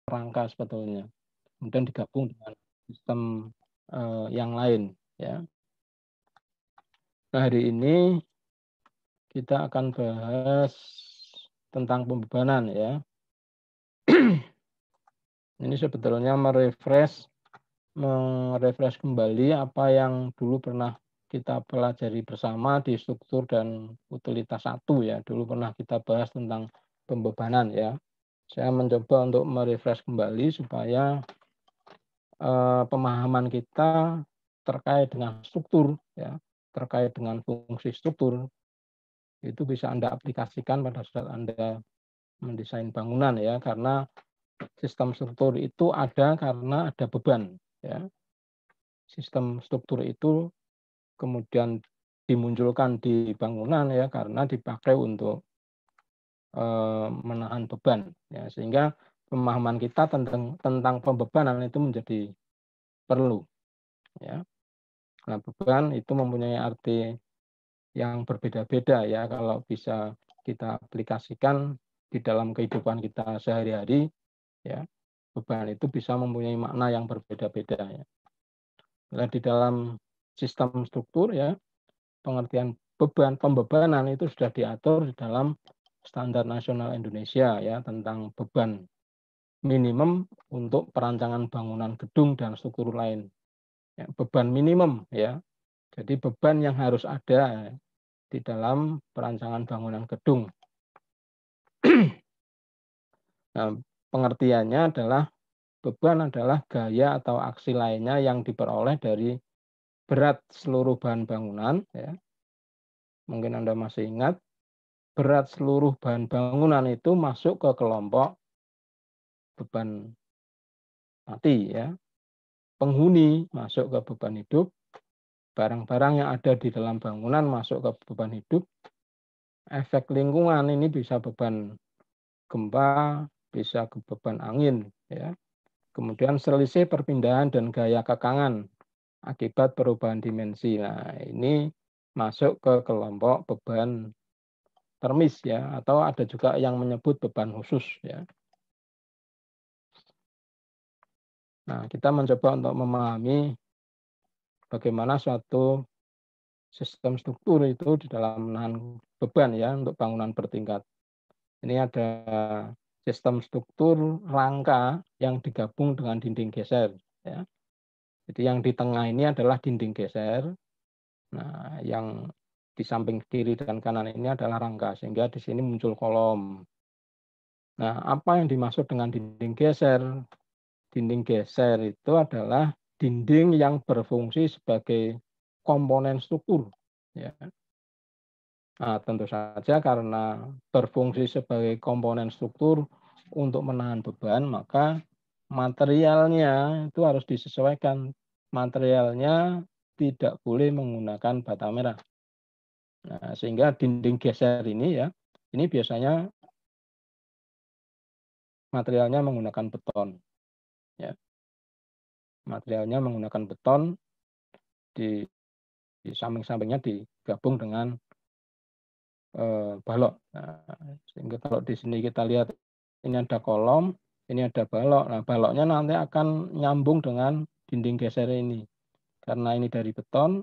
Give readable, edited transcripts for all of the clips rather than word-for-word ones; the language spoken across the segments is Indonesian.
rangka sebetulnya. Kemudian digabung dengan sistem yang lain, ya. Nah, hari ini kita akan bahas tentang pembebanan, ya. Ini sebetulnya merefresh kembali apa yang dulu pernah kita pelajari bersama di struktur dan utilitas 1, ya. Dulu pernah kita bahas tentang pembebanan, ya. Saya mencoba untuk merefresh kembali supaya pemahaman kita terkait dengan struktur, ya, terkait dengan fungsi struktur itu bisa Anda aplikasikan pada saat Anda mendesain bangunan, ya, karena sistem struktur itu ada karena ada beban, ya. Sistem struktur itu kemudian dimunculkan di bangunan, ya, karena dipakai untuk menahan beban, ya, sehingga pemahaman kita tentang pembebanan itu menjadi perlu, ya. Nah, beban itu mempunyai arti yang berbeda-beda, ya, kalau bisa kita aplikasikan di dalam kehidupan kita sehari-hari, ya. Beban itu bisa mempunyai makna yang berbeda-beda, ya. Nah, di dalam sistem struktur, ya, pengertian pembebanan itu sudah diatur di dalam Standar Nasional Indonesia, ya, tentang beban minimum untuk perancangan bangunan gedung dan struktur lain. Ya, beban minimum, ya. Jadi beban yang harus ada di dalam perancangan bangunan gedung. Nah, pengertiannya adalah beban adalah gaya atau aksi lainnya yang diperoleh dari berat seluruh bahan bangunan, ya. Mungkin Anda masih ingat, berat seluruh bahan bangunan itu masuk ke kelompok beban mati, ya. Penghuni masuk ke beban hidup, barang-barang yang ada di dalam bangunan masuk ke beban hidup, efek lingkungan ini bisa beban gempa, bisa ke beban angin, ya. Kemudian selisih perpindahan dan gaya kekangan akibat perubahan dimensi. Nah, ini masuk ke kelompok beban termis, ya, atau ada juga yang menyebut beban khusus, ya. Nah, kita mencoba untuk memahami bagaimana suatu sistem struktur itu di dalam menahan beban, ya, untuk bangunan bertingkat. Ini ada sistem struktur rangka yang digabung dengan dinding geser, ya. Jadi yang di tengah ini adalah dinding geser. Nah, yang di samping kiri dan kanan ini adalah rangka, sehingga di sini muncul kolom. Nah, apa yang dimaksud dengan dinding geser? Dinding geser itu adalah dinding yang berfungsi sebagai komponen struktur, ya. Nah, tentu saja karena berfungsi sebagai komponen struktur untuk menahan beban, maka materialnya itu harus disesuaikan. Materialnya tidak boleh menggunakan bata merah. Nah, sehingga dinding geser ini, ya, ini biasanya materialnya menggunakan beton, ya. Materialnya menggunakan beton, di samping-sampingnya digabung dengan balok. Nah, sehingga kalau di sini kita lihat ini ada kolom, ini ada balok. Nah, baloknya nanti akan nyambung dengan dinding geser ini. Karena ini dari beton,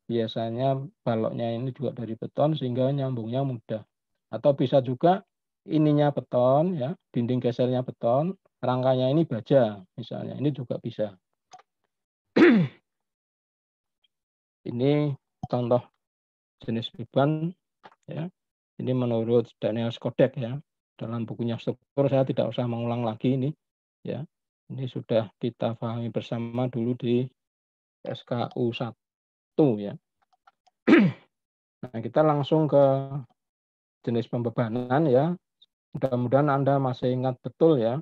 biasanya baloknya ini juga dari beton sehingga nyambungnya mudah. Atau bisa juga ininya beton, ya, dinding gesernya beton, rangkanya ini baja misalnya. Ini juga bisa. Ini contoh jenis beban, ya. Ini menurut Daniel Skodek, ya. Dalam bukunya struktur, saya tidak usah mengulang lagi ini, ya. Ini sudah kita pahami bersama dulu di SKU 1, ya. Nah, kita langsung ke jenis pembebanan, ya. Mudah-mudahan Anda masih ingat betul, ya,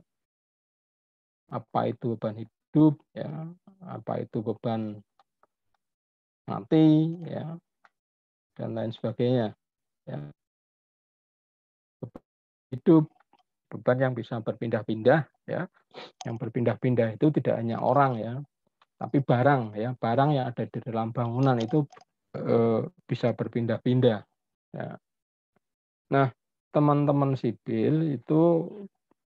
apa itu beban hidup, ya, apa itu beban mati, ya, dan lain sebagainya, ya. Beban hidup, beban yang bisa berpindah-pindah, ya. Yang berpindah-pindah itu tidak hanya orang, ya, tapi barang, ya, barang yang ada di dalam bangunan itu bisa berpindah-pindah, ya. Nah, teman-teman sipil itu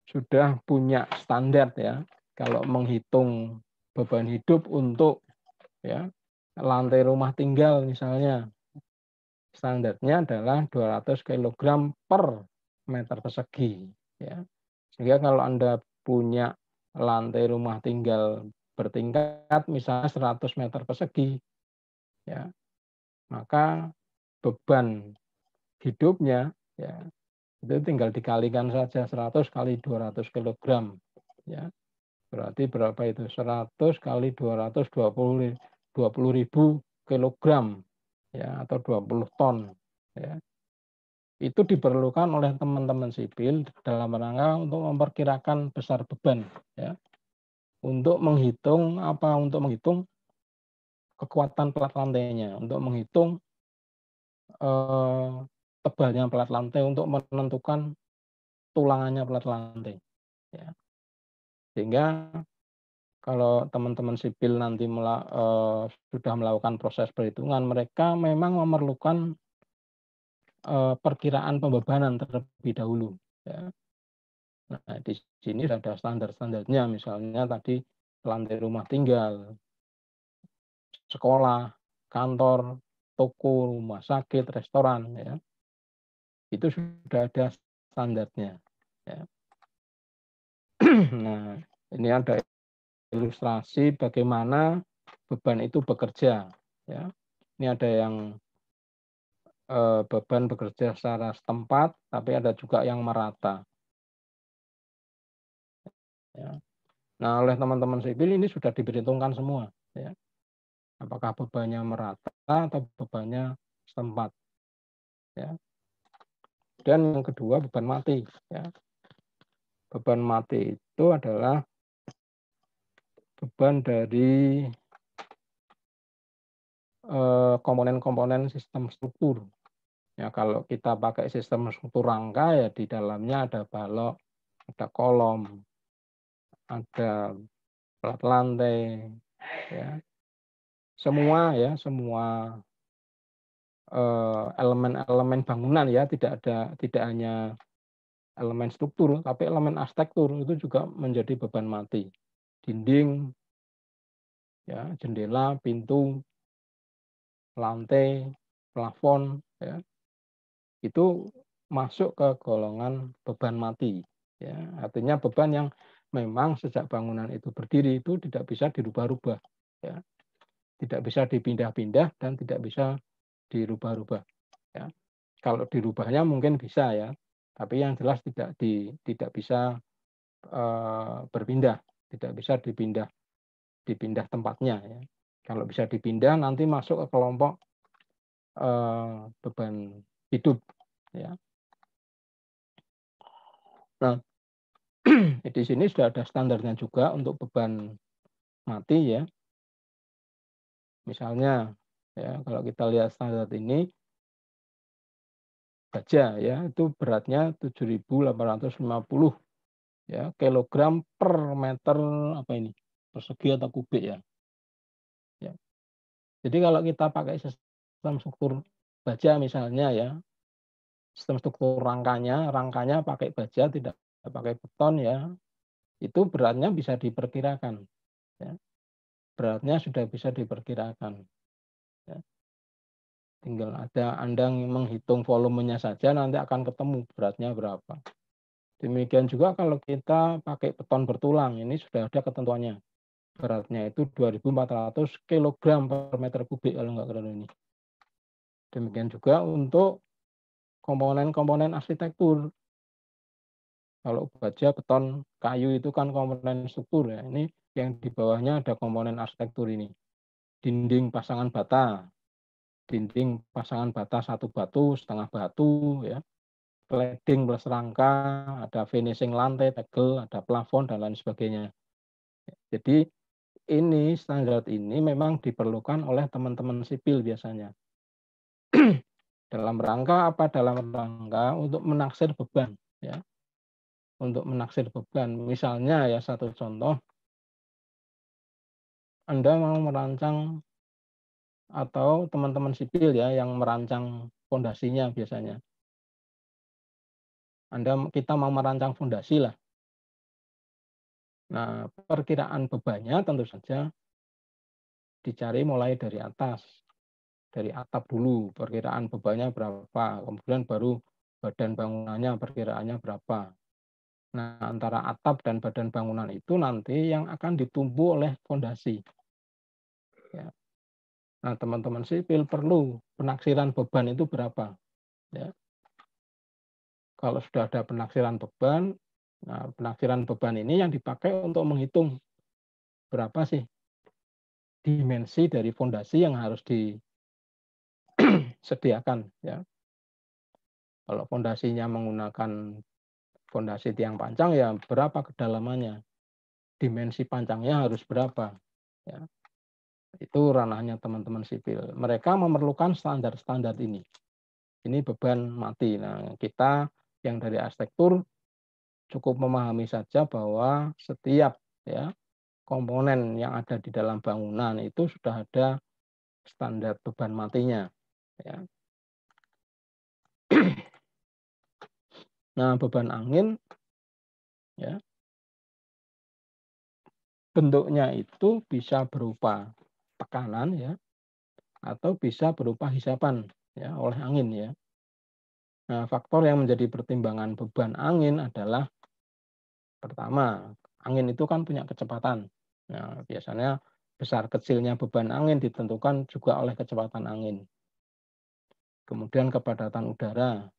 sudah punya standar ya, kalau menghitung beban hidup untuk ya lantai rumah tinggal misalnya, standarnya adalah 200 kg per meter persegi ya. Sehingga kalau Anda punya lantai rumah tinggal bertingkat misalnya 100 meter persegi ya, maka beban hidupnya ya itu tinggal dikalikan saja 100 kali 200 kg ya. Berarti berapa itu? 100 kali 200 20.000 kilogram ya, atau 20 ton ya. Itu diperlukan oleh teman-teman sipil dalam rangka untuk memperkirakan besar beban ya. Untuk menghitung apa? Untuk menghitung kekuatan plat lantainya, untuk menghitung tebalnya plat lantai, untuk menentukan tulangannya plat lantai ya. Sehingga kalau teman-teman sipil nanti sudah melakukan proses perhitungan, mereka memang memerlukan perkiraan pembebanan terlebih dahulu ya. Nah, di sini sudah ada standar-standarnya, misalnya tadi lantai rumah tinggal, sekolah, kantor, toko, rumah sakit, restoran ya. Itu sudah ada standarnya ya. Nah, ini ada ilustrasi bagaimana beban itu bekerja ya. Ini ada yang beban bekerja secara setempat, tapi ada juga yang merata ya. Nah, oleh teman-teman sipil ini sudah diperhitungkan semua ya. Apakah bebannya merata atau bebannya setempat ya. Dan yang kedua beban mati ya. Beban mati itu adalah beban dari komponen-komponen sistem struktur. Ya, kalau kita pakai sistem struktur rangka ya di dalamnya ada balok, ada kolom, ada plat lantai, ya. Semua ya, semua elemen-elemen bangunan ya, tidak hanya elemen struktur, tapi elemen arsitektur itu juga menjadi beban mati. Dinding, ya, jendela, pintu, lantai, plafon, ya, itu masuk ke golongan beban mati. Ya, artinya beban yang memang sejak bangunan itu berdiri itu tidak bisa dirubah-rubah, ya, tidak bisa dipindah-pindah dan tidak bisa dirubah-rubah. Ya. Kalau dirubahnya mungkin bisa ya, tapi yang jelas tidak bisa berpindah, tidak bisa dipindah tempatnya. Ya. Kalau bisa dipindah nanti masuk ke kelompok beban hidup. Ya. Nah, di sini sudah ada standarnya juga untuk beban mati ya. Misalnya ya kalau kita lihat standar ini baja ya itu beratnya 7.850 ya kilogram per meter apa ini persegi atau kubik ya. Ya. Jadi kalau kita pakai sistem struktur baja misalnya ya, sistem struktur rangkanya pakai baja tidak pakai beton ya, itu beratnya bisa diperkirakan. Ya. Beratnya sudah bisa diperkirakan. Ya. Tinggal ada Anda menghitung volumenya saja nanti akan ketemu beratnya berapa. Demikian juga kalau kita pakai beton bertulang, ini sudah ada ketentuannya. Beratnya itu 2.400 kg per meter kubik kalau nggak keren ini. Demikian juga untuk komponen-komponen arsitektur. Kalau baja, beton, kayu itu kan komponen struktur ya. Ini yang di bawahnya ada komponen arsitektur ini. Dinding pasangan bata, satu batu, setengah batu ya. Cladding plus rangka, ada finishing lantai, tegel, ada plafon dan lain sebagainya. Jadi ini standar ini memang diperlukan oleh teman-teman sipil biasanya. Dalam rangka apa? Dalam rangka untuk menaksir beban ya. Untuk menaksir beban. Misalnya ya satu contoh, Anda mau merancang atau teman-teman sipil ya yang merancang fondasinya biasanya. Kita mau merancang fondasi lah. Nah, perkiraan bebannya tentu saja dicari mulai dari atas, dari atap dulu, perkiraan bebannya berapa, kemudian baru badan bangunannya perkiraannya berapa. Nah, antara atap dan badan bangunan itu nanti yang akan ditumbuh oleh fondasi. Ya. Nah, teman-teman sipil perlu penaksiran beban itu berapa. Ya. Kalau sudah ada penaksiran beban, nah penaksiran beban ini yang dipakai untuk menghitung berapa sih dimensi dari fondasi yang harus disediakan. Ya. Kalau fondasinya menggunakan fondasi tiang pancang, ya berapa kedalamannya, dimensi pancangnya harus berapa. Ya. Itu ranahnya teman-teman sipil. Mereka memerlukan standar-standar ini. Ini beban mati. Nah, kita yang dari arsitektur cukup memahami saja bahwa setiap ya komponen yang ada di dalam bangunan itu sudah ada standar beban matinya. Ya. Nah, beban angin ya bentuknya itu bisa berupa tekanan ya atau bisa berupa hisapan ya oleh angin ya. Nah, faktor yang menjadi pertimbangan beban angin adalah pertama, angin itu kan punya kecepatan. Nah, biasanya besar kecilnya beban angin ditentukan juga oleh kecepatan angin. Kemudian kepadatan udara,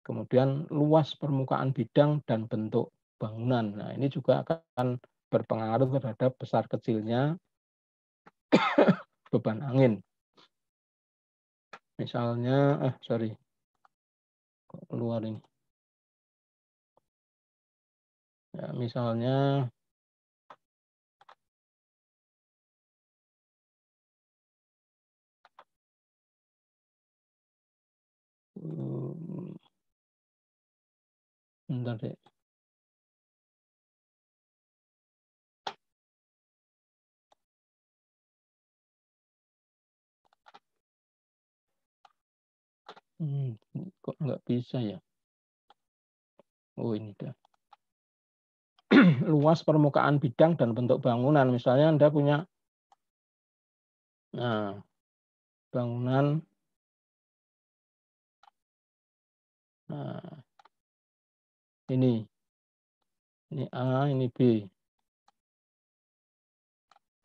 kemudian luas permukaan bidang dan bentuk bangunan. Nah, ini juga akan berpengaruh terhadap besar kecilnya beban angin. Misalnya, sorry, keluar ini. Ya, misalnya bentar deh. Kok nggak bisa ya? Oh, ini dah. Luas permukaan bidang dan bentuk bangunan. Misalnya Anda punya bangunan, ini A, ini B.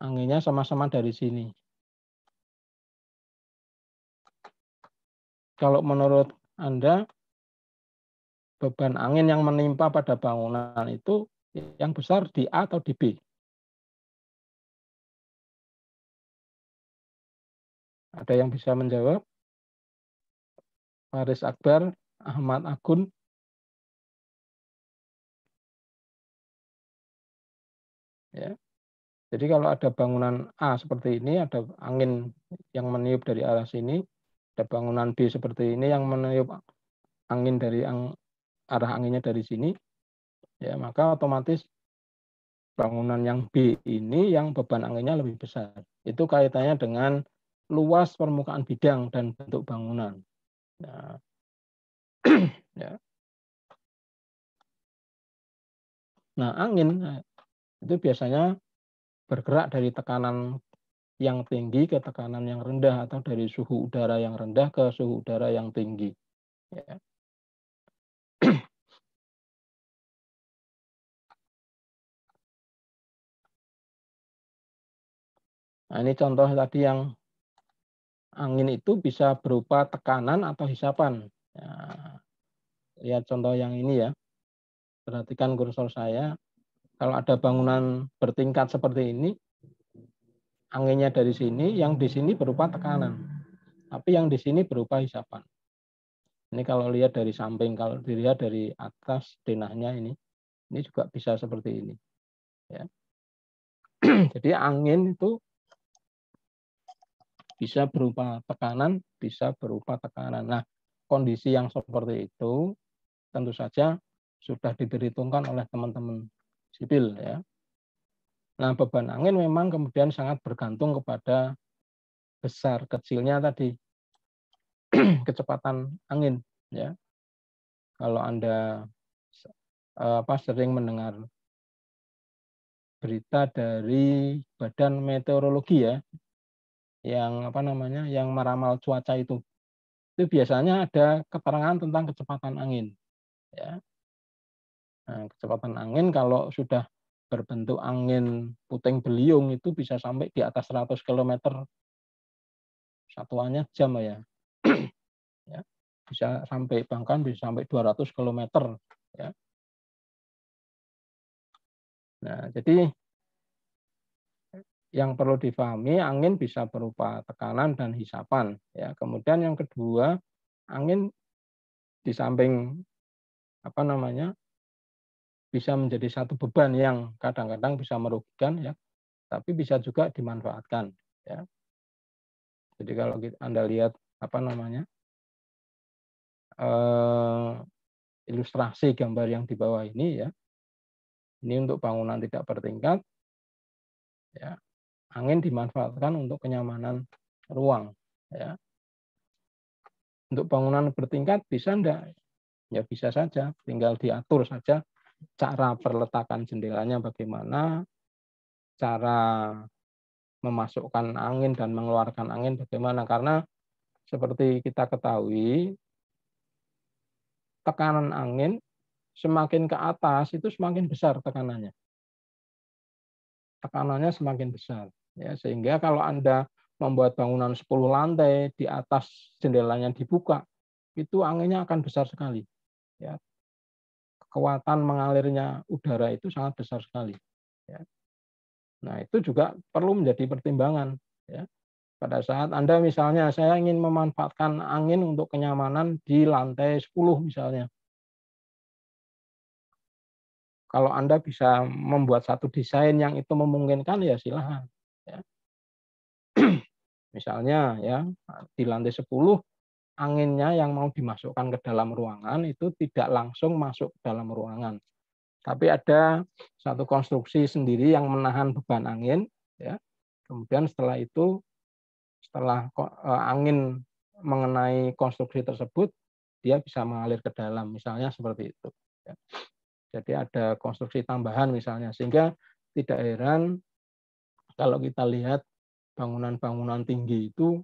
Anginnya sama-sama dari sini. Kalau menurut Anda, beban angin yang menimpa pada bangunan itu yang besar di A atau di B? Ada yang bisa menjawab? Faris Akbar, Ahmad Agun. Ya. Jadi kalau ada bangunan A seperti ini, ada angin yang meniup dari arah sini, ada bangunan B seperti ini yang meniup angin dari arah anginnya dari sini, ya maka otomatis bangunan yang B ini yang beban anginnya lebih besar. Itu kaitannya dengan luas permukaan bidang dan bentuk bangunan. Nah, ya. Nah, angin itu biasanya bergerak dari tekanan yang tinggi ke tekanan yang rendah atau dari suhu udara yang rendah ke suhu udara yang tinggi. Ya. Nah, ini contoh tadi yang angin itu bisa berupa tekanan atau hisapan. Ya, lihat contoh yang ini ya. Perhatikan kursor saya. Kalau ada bangunan bertingkat seperti ini, anginnya dari sini, yang di sini berupa tekanan. Tapi yang di sini berupa hisapan. Ini kalau lihat dari samping, kalau dilihat dari atas denahnya ini juga bisa seperti ini. Ya. Jadi angin itu bisa berupa tekanan, bisa berupa tekanan. Nah, kondisi yang seperti itu tentu saja sudah diperhitungkan oleh teman-teman sipil ya. Nah, beban angin memang kemudian sangat bergantung kepada besar kecilnya tadi kecepatan angin ya. Kalau Anda sering mendengar berita dari Badan Meteorologi ya, yang yang meramal cuaca itu. Itu biasanya ada keterangan tentang kecepatan angin, ya. Nah, kecepatan angin kalau sudah berbentuk angin puting beliung itu bisa sampai di atas 100 kilometer satuannya jam ya. Ya. Bisa sampai bahkan bisa sampai 200 kilometer ya. Nah, jadi yang perlu difahami angin bisa berupa tekanan dan hisapan ya. Kemudian yang kedua, angin di samping bisa menjadi satu beban yang kadang-kadang bisa merugikan ya, tapi bisa juga dimanfaatkan ya. Jadi kalau Anda lihat eh, ilustrasi gambar yang di bawah ini ya, ini untuk bangunan tidak bertingkat ya, angin dimanfaatkan untuk kenyamanan ruang ya. Untuk bangunan bertingkat bisa enggak? Ya bisa saja, tinggal diatur saja cara perletakan jendelanya bagaimana, cara memasukkan angin dan mengeluarkan angin bagaimana. Karena seperti kita ketahui, tekanan angin semakin ke atas itu semakin besar tekanannya. Tekanannya semakin besar. Ya, sehingga kalau Anda membuat bangunan 10 lantai, di atas jendelanya dibuka, itu anginnya akan besar sekali. Ya, kekuatan mengalirnya udara itu sangat besar sekali. Ya. Nah, itu juga perlu menjadi pertimbangan. Ya. Pada saat Anda misalnya, saya ingin memanfaatkan angin untuk kenyamanan di lantai 10 misalnya. Kalau Anda bisa membuat satu desain yang itu memungkinkan, ya silahkan. Ya. Misalnya ya di lantai 10 anginnya yang mau dimasukkan ke dalam ruangan itu tidak langsung masuk ke dalam ruangan. Tapi ada satu konstruksi sendiri yang menahan beban angin. Ya. Kemudian setelah angin mengenai konstruksi tersebut, dia bisa mengalir ke dalam, misalnya seperti itu. Ya. Jadi ada konstruksi tambahan misalnya, sehingga tidak heran kalau kita lihat bangunan-bangunan tinggi itu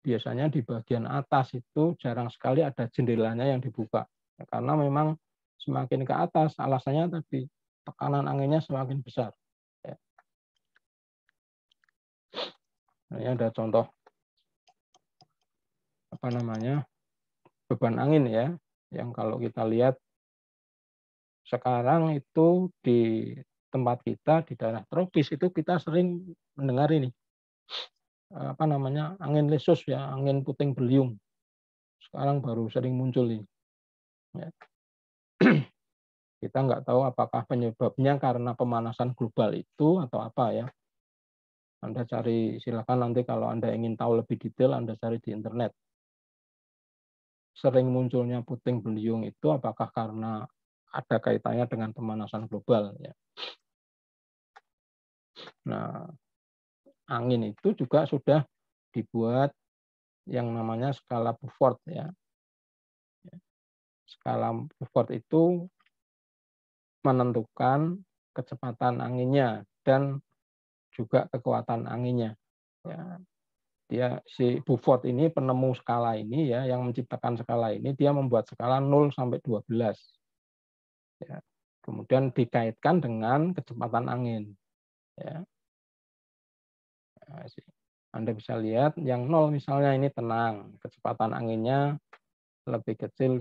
biasanya di bagian atas itu jarang sekali ada jendelanya yang dibuka. Ya, karena memang semakin ke atas, alasannya tadi tekanan anginnya semakin besar. Ya. Nah, ini ada contoh beban angin ya, yang kalau kita lihat sekarang itu di tempat kita di daerah tropis itu kita sering mendengar ini angin lesus ya, angin puting beliung. Sekarang baru sering muncul ini. Ya. Kita nggak tahu apakah penyebabnya karena pemanasan global itu atau apa ya. Anda cari, silakan nanti kalau Anda ingin tahu lebih detail, Anda cari di internet. Sering munculnya puting beliung itu apakah karena ada kaitannya dengan pemanasan global ya. Nah, angin itu juga sudah dibuat yang namanya skala Beaufort ya. Skala Beaufort itu menentukan kecepatan anginnya dan juga kekuatan anginnya. Ya, si Beaufort ini penemu skala ini ya, yang menciptakan skala ini, dia membuat skala 0 sampai 12. Ya. Kemudian dikaitkan dengan kecepatan angin. Ya. Nah, Anda bisa lihat yang 0 misalnya ini tenang, kecepatan anginnya lebih kecil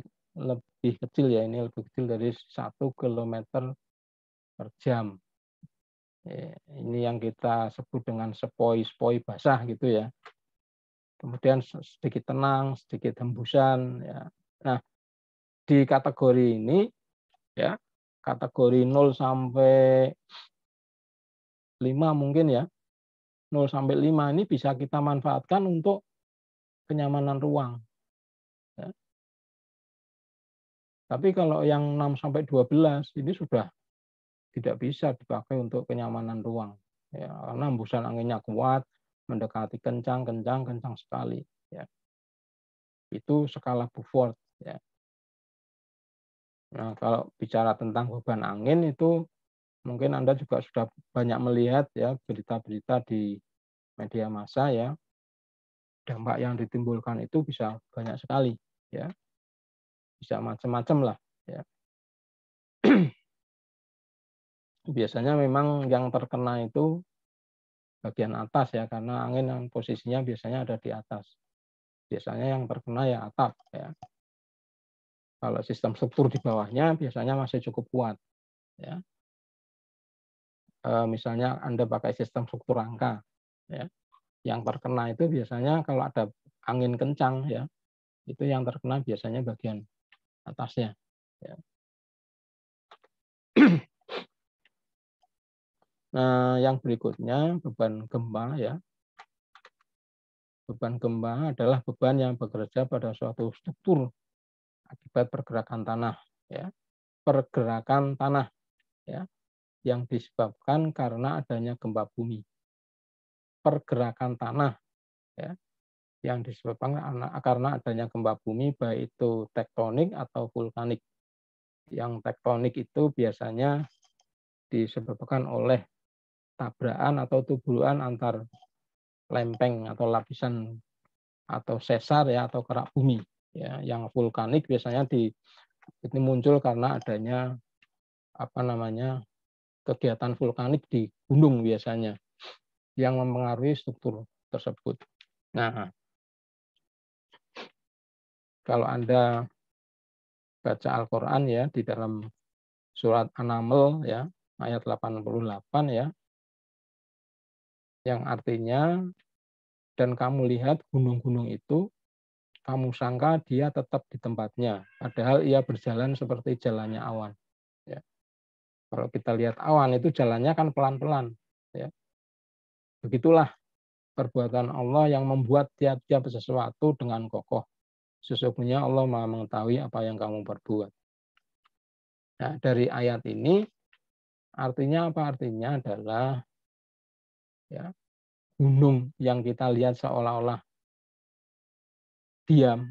ya, ini lebih kecil dari 1 km per jam. Ini yang kita sebut dengan sepoi-sepoi basah gitu ya. Kemudian sedikit tenang, sedikit hembusan ya. Nah, di kategori ini ya, kategori 0 sampai 5 mungkin ya. 0 sampai 5 ini bisa kita manfaatkan untuk kenyamanan ruang. Ya. Tapi kalau yang 6 sampai 12 ini sudah tidak bisa dipakai untuk kenyamanan ruang. Ya, karena hembusan anginnya kuat, mendekati kencang sekali. Ya. Itu skala Beaufort. Ya. Nah, kalau bicara tentang beban angin itu Mungkin Anda juga sudah banyak melihat ya berita-berita di media massa ya, dampak yang ditimbulkan itu bisa banyak sekali ya, bisa macam-macam lah ya. Biasanya memang yang terkena itu bagian atas ya, karena angin yang posisinya biasanya ada di atas. Biasanya yang terkena ya atap ya. Kalau sistem struktur di bawahnya biasanya masih cukup kuat ya. Misalnya Anda pakai sistem struktur rangka ya. Yang terkena itu biasanya kalau ada angin kencang ya, itu yang terkena biasanya bagian atasnya ya. Nah, yang berikutnya beban gempa ya. Beban gempa adalah beban yang bekerja pada suatu struktur akibat pergerakan tanah ya. Pergerakan tanah ya, yang disebabkan karena adanya gempa bumi. Pergerakan tanah ya, yang disebabkan karena adanya gempa bumi, baik itu tektonik atau vulkanik. Yang tektonik itu biasanya disebabkan oleh tabrakan atau tuburan antar lempeng atau lapisan atau sesar ya, atau kerak bumi ya. Yang vulkanik biasanya ini muncul karena adanya kegiatan vulkanik di gunung biasanya yang mempengaruhi struktur tersebut. Nah, kalau Anda baca Al-Qur'an ya, di dalam surat An-Naml ya, ayat 88 ya, yang artinya, dan kamu lihat gunung-gunung itu, kamu sangka dia tetap di tempatnya, padahal ia berjalan seperti jalannya awan. Ya. Kalau kita lihat awan itu jalannya kan pelan-pelan. Ya. Begitulah perbuatan Allah yang membuat tiap-tiap sesuatu dengan kokoh. Sesungguhnya Allah Maha mengetahui apa yang kamu perbuat. Nah, dari ayat ini artinya apa? Artinya adalah ya, gunung yang kita lihat seolah-olah diam,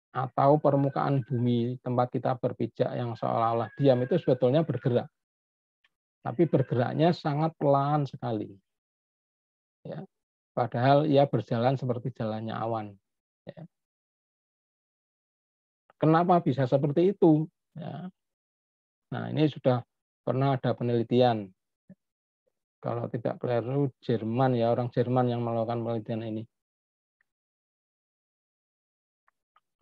atau permukaan bumi tempat kita berpijak yang seolah-olah diam itu sebetulnya bergerak. Tapi bergeraknya sangat pelan sekali. Ya. Padahal ia berjalan seperti jalannya awan. Ya. Kenapa bisa seperti itu? Ya. Nah, ini sudah pernah ada penelitian. Kalau tidak keliru Jerman ya, orang Jerman yang melakukan penelitian ini.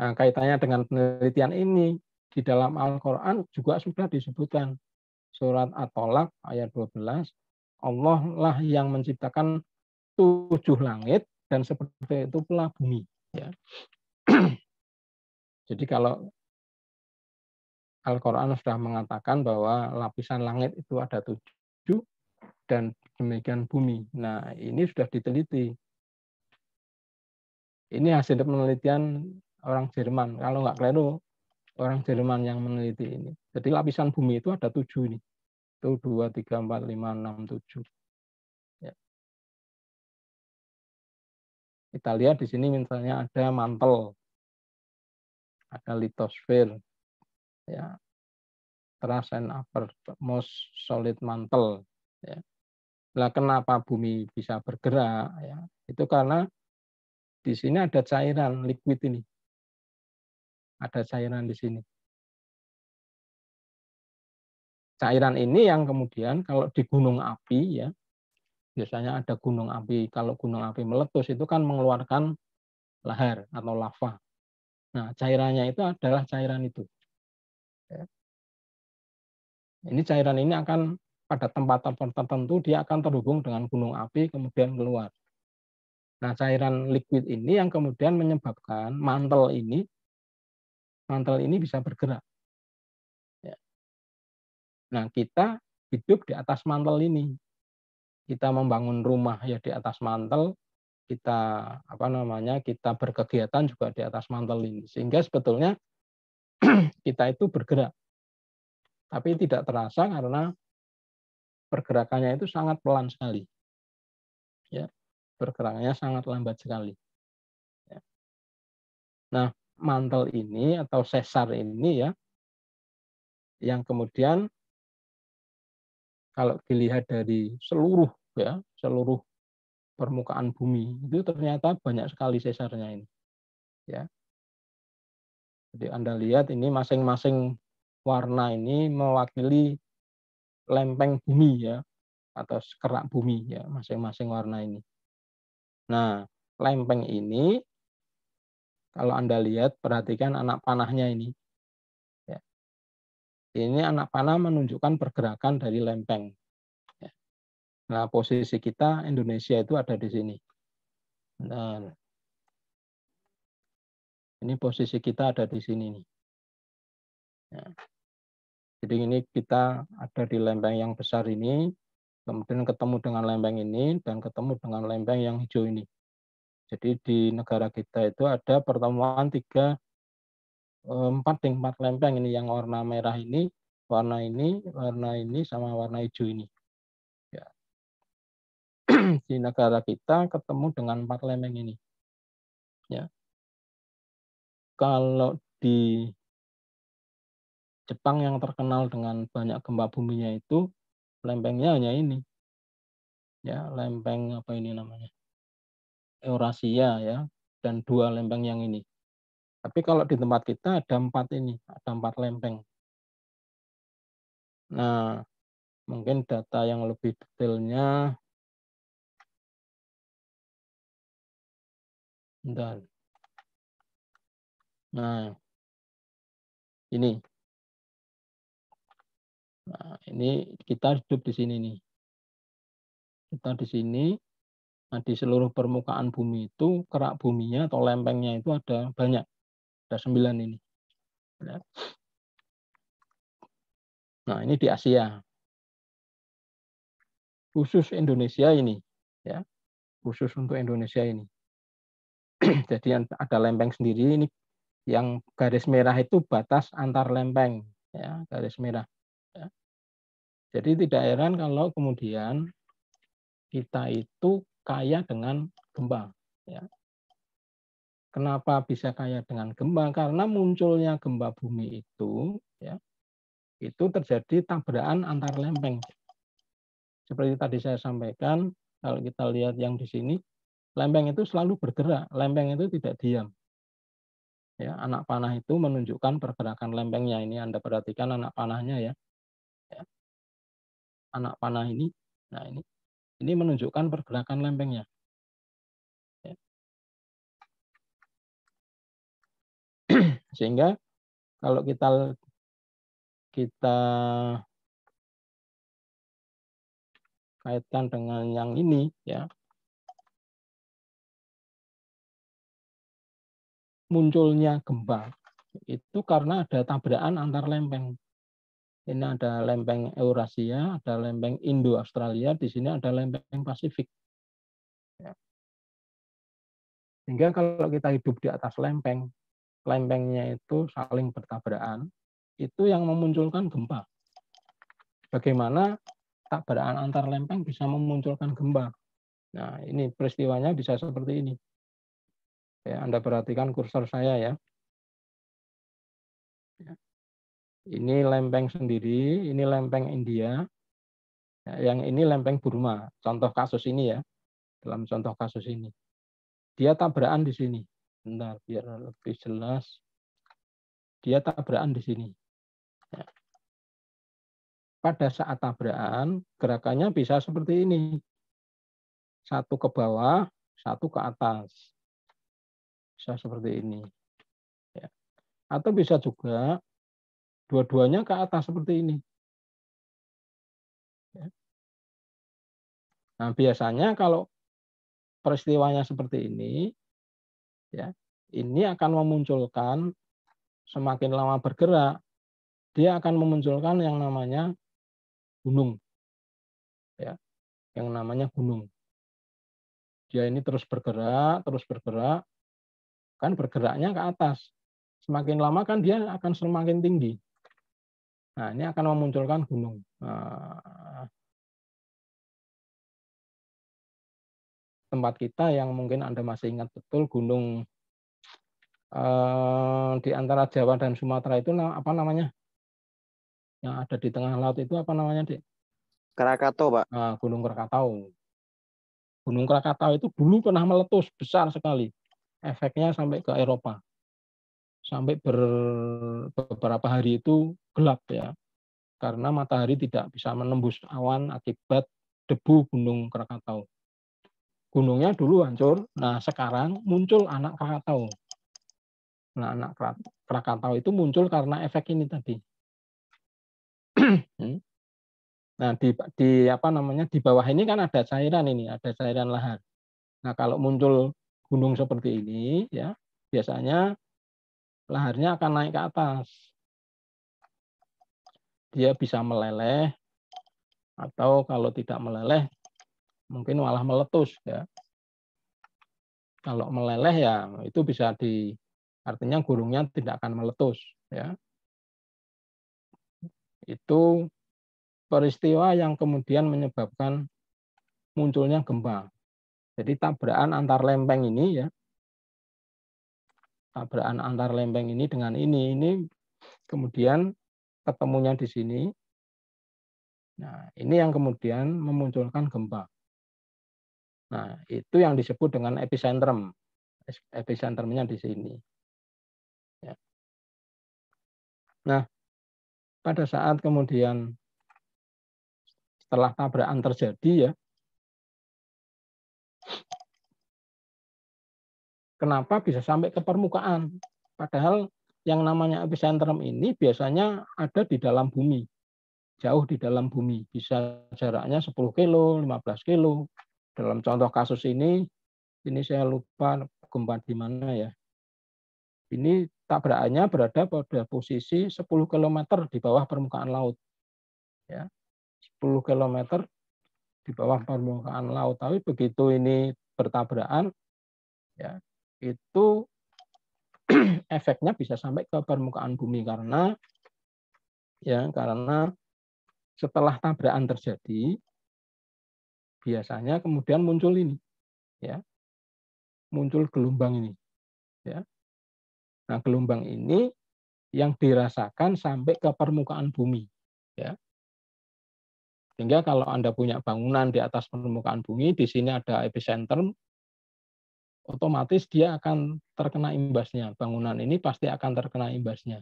Nah, kaitannya dengan penelitian ini, di dalam Al-Quran juga sudah disebutkan. Surat At-Tolak ayat 12, Allah lah yang menciptakan 7 langit dan seperti itu pula bumi. Ya. Jadi kalau Al-Quran sudah mengatakan bahwa lapisan langit itu ada 7 dan demikian bumi. Nah, ini sudah diteliti. Ini hasil penelitian orang Jerman. Kalau nggak keliru, orang Jerman yang meneliti ini. Jadi lapisan bumi itu ada 7 ini. Itu 2, 3, 4, 5, 6, 7. Ya. Kita lihat di sini misalnya ada mantel, ada litosfer, ya, trust and uppermost solid mantle. Ya. Nah, kenapa bumi bisa bergerak? Ya, itu karena di sini ada cairan liquid ini, ada cairan di sini. Cairan ini yang kemudian kalau di gunung api ya, biasanya ada gunung api. Kalau gunung api meletus itu kan mengeluarkan lahar atau lava. Nah, cairannya itu adalah cairan itu. Ya. Ini cairan ini akan pada tempat tertentu dia akan terhubung dengan gunung api kemudian keluar. Nah, cairan liquid ini yang kemudian menyebabkan mantel ini bisa bergerak. Ya. Nah, kita hidup di atas mantel ini. Kita membangun rumah ya di atas mantel, kita kita berkegiatan juga di atas mantel ini. Sehingga sebetulnya kita itu bergerak. Tapi tidak terasa karena pergerakannya itu sangat pelan sekali. Ya. Pergerakannya sangat lambat sekali. Ya. Nah, mantel ini atau sesar ini ya yang kemudian kalau dilihat dari seluruh permukaan bumi itu ternyata banyak sekali sesarnya ini. Ya. Jadi Anda lihat ini masing-masing warna ini mewakili lempeng bumi ya atau kerak bumi ya masing-masing warna ini. Nah, lempeng ini kalau Anda lihat perhatikan anak panahnya ini. Ya. Ini anak panah menunjukkan pergerakan dari lempeng. Ya. Nah, posisi kita Indonesia itu ada di sini. Nah, ini posisi kita ada di sini nih. Ya. Jadi ini kita ada di lempeng yang besar ini, kemudian ketemu dengan lempeng ini, dan ketemu dengan lempeng yang hijau ini. Jadi di negara kita itu ada pertemuan empat lempeng ini yang warna merah ini, warna ini, sama warna hijau ini. Ya. Di negara kita ketemu dengan 4 lempeng ini. Ya. Kalau di Jepang yang terkenal dengan banyak gempa buminya itu lempengnya hanya ini. Ya, lempeng apa ini namanya? Eurasia ya, dan 2 lempeng yang ini. Tapi kalau di tempat kita ada 4 ini, ada 4 lempeng. Nah, mungkin data yang lebih detailnya bentar. Nah, ini. Nah, ini kita hidup di sini nih. Kita di sini, nah di seluruh permukaan bumi itu kerak buminya atau lempengnya itu ada banyak. Ada 9 ini. Ya. Nah, ini di Asia. Khusus Indonesia ini, ya. Khusus untuk Indonesia ini. Jadi ada lempeng sendiri ini yang garis merah itu batas antar lempeng, ya, garis merah. Ya. Jadi tidak heran kalau kemudian kita itu kaya dengan gempa. Ya. Kenapa bisa kaya dengan gempa? Karena munculnya gempa bumi itu, ya, itu terjadi tabrakan antar lempeng. Seperti tadi saya sampaikan, kalau kita lihat yang di sini, lempeng itu selalu bergerak, lempeng itu tidak diam. Ya, anak panah itu menunjukkan pergerakan lempengnya. Ini Anda perhatikan anak panahnya ya. Ya. Anak panah ini, nah ini menunjukkan pergerakan lempengnya. Ya. Sehingga kalau kita kaitkan dengan yang ini ya, munculnya gempa itu karena ada tabrakan antar lempeng. Ini ada lempeng Eurasia, ada lempeng Indo-Australia, di sini ada lempeng Pasifik. Ya. Sehingga kalau kita hidup di atas lempeng, lempengnya itu saling bertabrakan, itu yang memunculkan gempa. Bagaimana tabrakan antar lempeng bisa memunculkan gempa? Nah, ini peristiwanya bisa seperti ini. Ya, Anda perhatikan kursor saya ya. Ini lempeng sendiri, ini lempeng India, yang ini lempeng Burma. Contoh kasus ini ya, dalam contoh kasus ini. Dia tabrakan di sini. Bentar, biar lebih jelas. Dia tabrakan di sini. Ya. Pada saat tabrakan, gerakannya bisa seperti ini. Satu ke bawah, satu ke atas. Bisa seperti ini. Ya. Atau bisa juga dua-duanya ke atas seperti ini. Ya. Nah, biasanya kalau peristiwanya seperti ini, ya, ini akan memunculkan semakin lama bergerak, dia akan memunculkan yang namanya gunung, ya, yang namanya gunung. Dia ini terus bergerak, kan bergeraknya ke atas. Semakin lama kan dia akan semakin tinggi. Nah, ini akan memunculkan gunung. Nah, tempat kita yang mungkin Anda masih ingat betul gunung di antara Jawa dan Sumatera itu apa namanya? Yang ada di tengah laut itu apa namanya, Dik? Krakatau, Pak. Nah, Gunung Krakatau. Gunung Krakatau itu dulu pernah meletus besar sekali. Efeknya sampai ke Eropa. Sampai beberapa hari itu gelap ya. Karena matahari tidak bisa menembus awan akibat debu Gunung Krakatau. Gunungnya dulu hancur, nah sekarang muncul anak Krakatau. Nah, anak Krakatau itu muncul karena efek ini tadi. Nah, di apa namanya, di bawah ini kan ada cairan ini, ada cairan lahar. Nah, kalau muncul gunung seperti ini ya, biasanya laharnya akan naik ke atas. Dia bisa meleleh atau kalau tidak meleleh mungkin malah meletus ya. Kalau meleleh ya itu bisa artinya gunungnya tidak akan meletus ya. Itu peristiwa yang kemudian menyebabkan munculnya gempa. Jadi tabrakan antar lempeng ini ya, tabrakan antar lempeng ini dengan ini kemudian ketemunya di sini. Nah, ini yang kemudian memunculkan gempa. Nah, itu yang disebut dengan epicentrum. Epicentrumnya di sini. Ya. Nah, pada saat kemudian setelah tabrakan terjadi ya, kenapa bisa sampai ke permukaan? Padahal yang namanya epicentrum ini biasanya ada di dalam bumi, jauh di dalam bumi, bisa jaraknya 10 kilo, 15 kilo. Dalam contoh kasus ini saya lupa gempa di mana ya. Ini tabrakannya berada pada posisi 10 km di bawah permukaan laut. Ya, 10 km di bawah permukaan laut. Tapi begitu ini bertabrakan, ya itu efeknya bisa sampai ke permukaan bumi karena setelah tabrakan terjadi biasanya kemudian muncul ini ya, muncul gelombang ini ya. Nah, gelombang ini yang dirasakan sampai ke permukaan bumi ya. Sehingga kalau Anda punya bangunan di atas permukaan bumi, di sini ada epicentrum, otomatis dia akan terkena imbasnya. Bangunan ini pasti akan terkena imbasnya.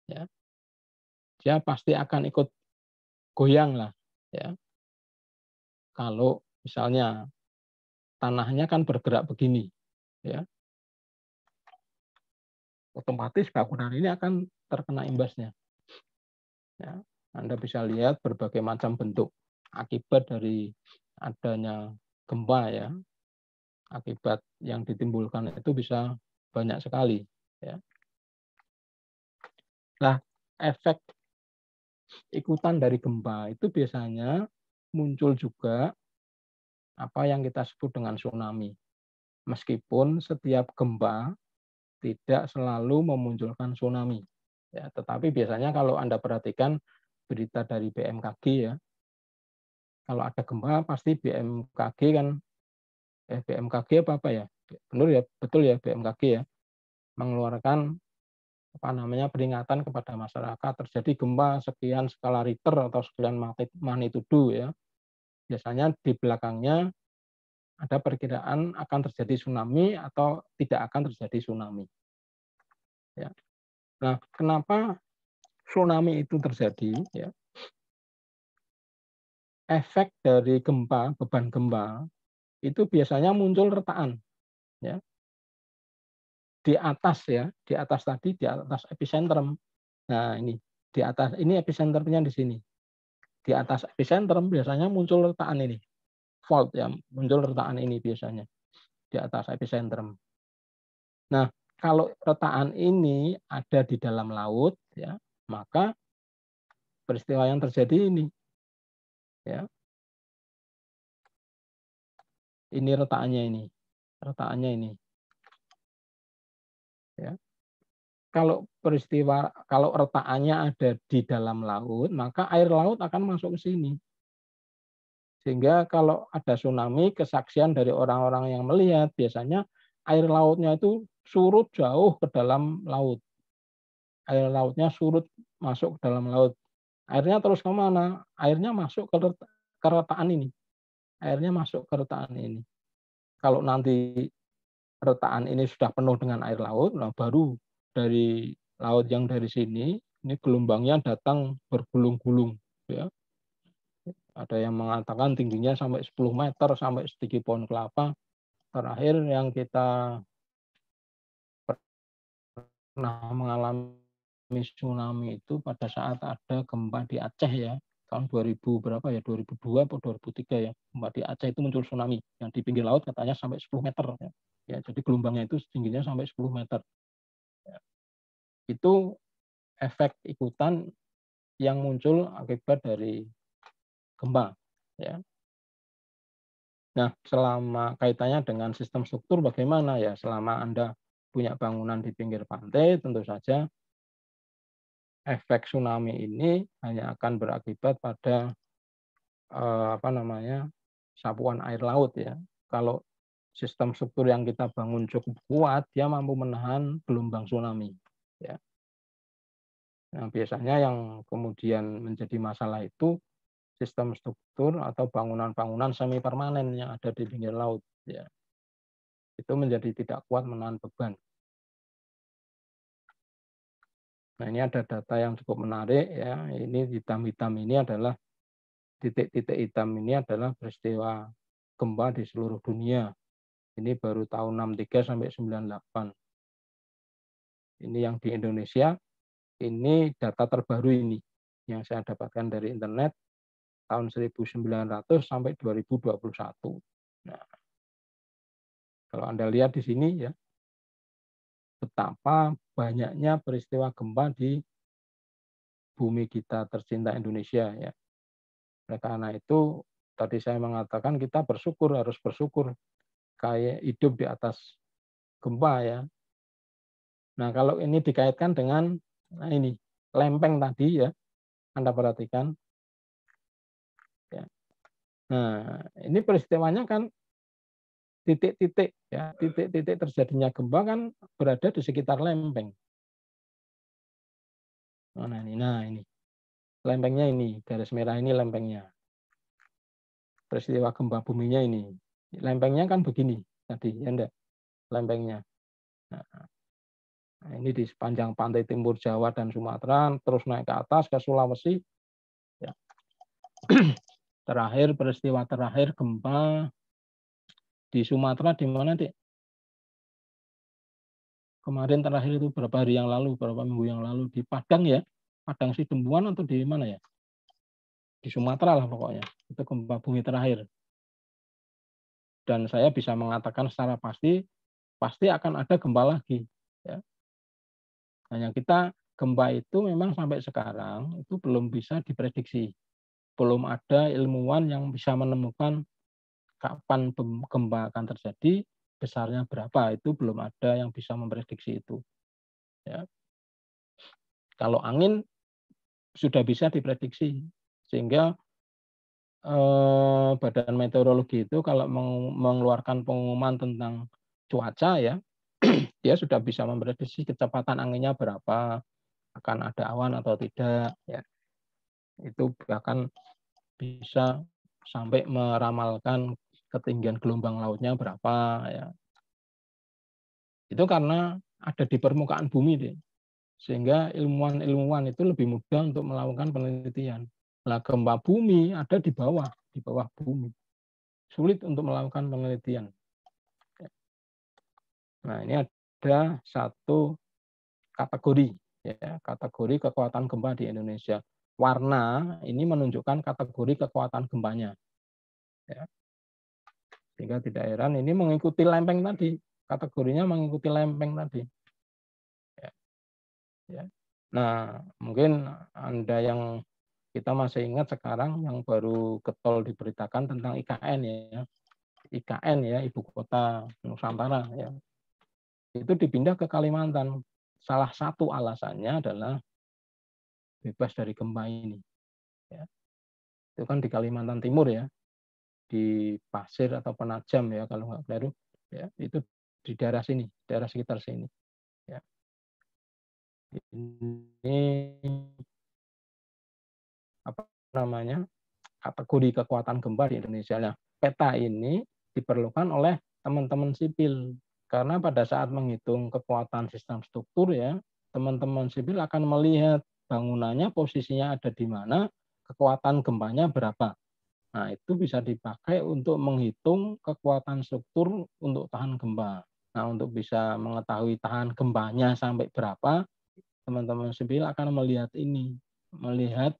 Ya. Dia pasti akan ikut goyang lah. Ya. Kalau misalnya tanahnya kan bergerak begini, ya, otomatis bangunan ini akan terkena imbasnya. Ya. Anda bisa lihat berbagai macam bentuk akibat dari adanya gempa ya. Akibat yang ditimbulkan itu bisa banyak sekali. Ya. Nah, efek ikutan dari gempa itu biasanya muncul juga apa yang kita sebut dengan tsunami. Meskipun setiap gempa tidak selalu memunculkan tsunami. Ya, tetapi biasanya kalau Anda perhatikan berita dari BMKG ya, kalau ada gempa pasti BMKG kan, BMKG apa ya? Benar ya, betul ya BMKG ya, mengeluarkan apa namanya peringatan kepada masyarakat terjadi gempa sekian skala Richter atau sekian magnitudo ya. Biasanya di belakangnya ada perkiraan akan terjadi tsunami atau tidak akan terjadi tsunami. Ya. Nah, kenapa tsunami itu terjadi? Ya. Efek dari gempa, beban gempa itu biasanya muncul retakan, ya, di atas ya, di atas tadi, di atas epicentrum. Nah ini di atas ini epicentrumnya di sini. Di atas epicentrum biasanya muncul retakan ini, fault ya, muncul retakan ini biasanya di atas epicentrum. Nah, kalau retakan ini ada di dalam laut, ya, maka peristiwa yang terjadi ini, ya, ini retakannya ini, ya. Kalau retakannya ada di dalam laut, maka air laut akan masuk ke sini. Sehingga kalau ada tsunami, kesaksian dari orang-orang yang melihat biasanya air lautnya itu surut jauh ke dalam laut. Air lautnya surut masuk ke dalam laut. Airnya terus ke mana? Airnya masuk ke retakan ini, airnya masuk ke retakan ini. Kalau nanti retakan ini sudah penuh dengan air laut, nah baru dari laut yang dari sini, ini gelombangnya datang bergulung-gulung, ya. Ada yang mengatakan tingginya sampai 10 meter, sampai setinggi pohon kelapa. Terakhir yang kita pernah mengalami tsunami itu pada saat ada gempa di Aceh ya, tahun 2000 berapa ya, 2002 atau 2003 ya. Gempa di Aceh itu muncul tsunami yang di pinggir laut katanya sampai 10 meter ya. Ya, jadi gelombangnya itu tingginya sampai 10 meter. Ya. Itu efek ikutan yang muncul akibat dari gempa ya. Nah, selama kaitannya dengan sistem struktur bagaimana ya? Selama Anda punya bangunan di pinggir pantai, tentu saja efek tsunami ini hanya akan berakibat pada apa namanya, sapuan air laut ya. Kalau sistem struktur yang kita bangun cukup kuat, dia mampu menahan gelombang tsunami. Ya. Nah, biasanya yang kemudian menjadi masalah itu sistem struktur atau bangunan-bangunan semi permanen yang ada di pinggir laut. Ya. Itu menjadi tidak kuat menahan beban. Nah, ini ada data yang cukup menarik ya. Ini hitam-hitam ini adalah titik-titik hitam ini adalah peristiwa gempa di seluruh dunia. Ini baru tahun 63 sampai 98. Ini yang di Indonesia, ini data terbaru ini yang saya dapatkan dari internet tahun 1900 sampai 2021. Nah, kalau Anda lihat di sini ya, betapa banyaknya peristiwa gempa di bumi kita tercinta Indonesia ya. Oleh karena itu tadi saya mengatakan kita bersyukur, harus bersyukur kayak hidup di atas gempa ya. Nah, kalau ini dikaitkan dengan nah ini lempeng tadi ya, Anda perhatikan ya. Nah, ini peristiwanya kan titik-titik ya, titik-titik terjadinya gempa kan berada di sekitar lempeng. Nah ini lempengnya ini, garis merah ini lempengnya. Peristiwa gempa buminya ini. Lempengnya kan begini tadi, ya enggak? Lempengnya. Nah, ini di sepanjang pantai timur Jawa dan Sumatera, terus naik ke atas ke Sulawesi. Ya. Terakhir peristiwa terakhir gempa di Sumatera di mana, Dik? Kemarin terakhir itu berapa hari yang lalu, berapa minggu yang lalu di Padang ya? Padang Sidempuan atau di mana ya? Di Sumatera lah pokoknya. Itu gempa bumi terakhir. Dan saya bisa mengatakan secara pasti akan ada gempa lagi. Ya. Hanya kita gempa itu memang sampai sekarang itu belum bisa diprediksi. Belum ada ilmuwan yang bisa menemukan kapan gempa akan terjadi, besarnya berapa, itu belum ada yang bisa memprediksi itu. Ya. Kalau angin sudah bisa diprediksi, sehingga Badan Meteorologi itu kalau mengeluarkan pengumuman tentang cuaca ya, dia sudah bisa memprediksi kecepatan anginnya berapa, akan ada awan atau tidak. Ya. Itu bahkan bisa sampai meramalkan ketinggian gelombang lautnya berapa. Ya. Itu karena ada di permukaan bumi deh. Sehingga ilmuwan-ilmuwan itu lebih mudah untuk melakukan penelitian. Nah, gempa bumi ada di bawah bumi. Sulit untuk melakukan penelitian. Nah, ini ada satu kategori, ya, kategori kekuatan gempa di Indonesia. Warna ini menunjukkan kategori kekuatan gempanya. Ya. Sehingga tidak heran ini mengikuti lempeng tadi, kategorinya mengikuti lempeng tadi. Ya. Ya. Nah, mungkin Anda yang kita masih ingat sekarang yang baru getol diberitakan tentang IKN ya. IKN ya, Ibu Kota Nusantara ya. Itu dipindah ke Kalimantan. Salah satu alasannya adalah bebas dari gempa ini. Ya. Itu kan di Kalimantan Timur ya, di Pasir atau Penajam ya kalau nggak keliru. Ya, itu di daerah sini, daerah sekitar sini. Ya. Ini namanya, kategori kekuatan gempa di Indonesia. Nah, peta ini diperlukan oleh teman-teman sipil karena pada saat menghitung kekuatan sistem struktur ya, teman-teman sipil akan melihat bangunannya posisinya ada di mana, kekuatan gempanya berapa. Nah, itu bisa dipakai untuk menghitung kekuatan struktur untuk tahan gempa. Nah, untuk bisa mengetahui tahan gempanya sampai berapa, teman-teman sipil akan melihat ini, melihat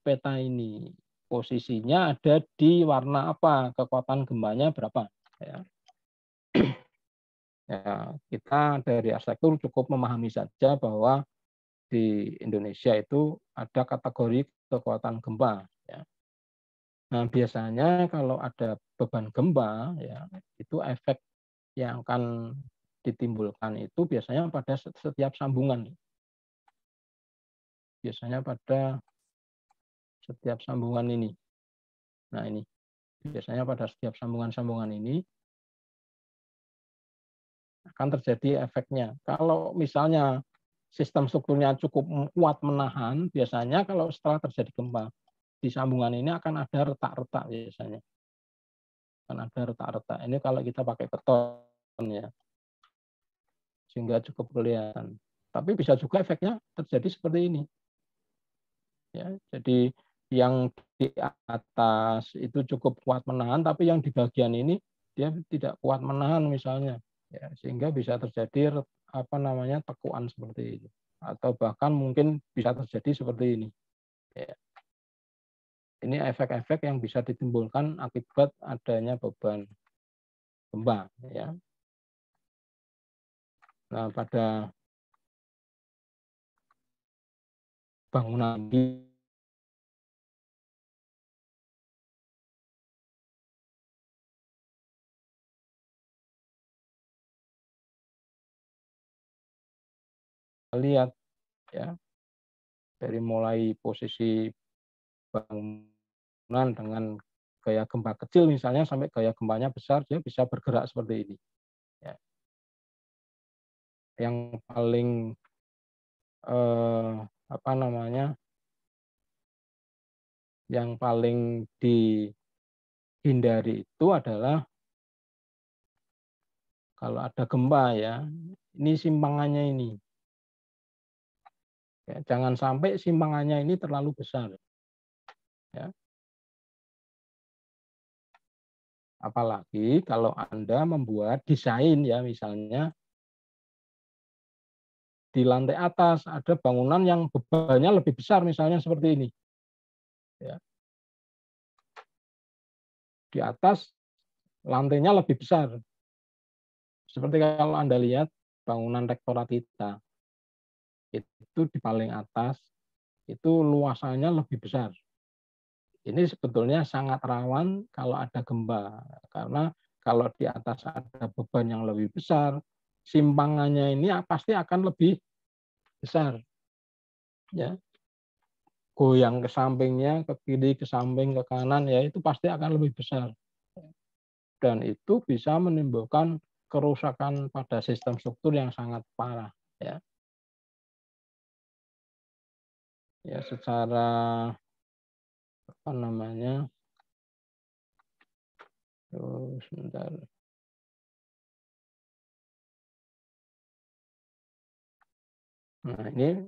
peta ini. Posisinya ada di warna apa, kekuatan gempanya berapa. Ya. Ya, kita dari arsitektur cukup memahami saja bahwa di Indonesia itu ada kategori kekuatan gempa. Ya. Nah, biasanya kalau ada beban gempa, ya, itu efek yang akan ditimbulkan itu biasanya pada setiap sambungan. Biasanya pada setiap sambungan ini. Nah, ini biasanya pada setiap sambungan-sambungan ini akan terjadi efeknya. Kalau misalnya sistem strukturnya cukup kuat menahan, biasanya kalau setelah terjadi gempa, di sambungan ini akan ada retak-retak biasanya. Akan ada retak-retak. Ini kalau kita pakai beton ya, sehingga cukup kelihatan. Tapi bisa juga efeknya terjadi seperti ini. Ya, jadi yang di atas itu cukup kuat menahan, tapi yang di bagian ini dia tidak kuat menahan misalnya, ya, sehingga bisa terjadi apa namanya tekuan seperti ini, atau bahkan mungkin bisa terjadi seperti ini. Ya. Ini efek-efek yang bisa ditimbulkan akibat adanya beban gempa. Ya. Nah, pada bangunan ini lihat ya dari mulai posisi bangunan dengan gaya gempa kecil misalnya sampai gaya gempanya besar, dia bisa bergerak seperti ini. Ya. Yang paling apa namanya, yang paling dihindari itu adalah kalau ada gempa ya, ini simpangannya ini. Ya, jangan sampai simpangannya ini terlalu besar. Ya. Apalagi kalau Anda membuat desain ya, misalnya di lantai atas ada bangunan yang bebannya lebih besar, misalnya seperti ini. Ya. Di atas lantainya lebih besar. Seperti kalau Anda lihat bangunan rektorat kita, itu di paling atas, itu luasannya lebih besar. Ini sebetulnya sangat rawan kalau ada gempa, karena kalau di atas ada beban yang lebih besar, simpangannya ini pasti akan lebih besar. Ya. Goyang ke sampingnya, ke kiri, ke samping, ke kanan, ya itu pasti akan lebih besar. Dan itu bisa menimbulkan kerusakan pada sistem struktur yang sangat parah. Ya, ya secara apa namanya, sebentar. Nah, ini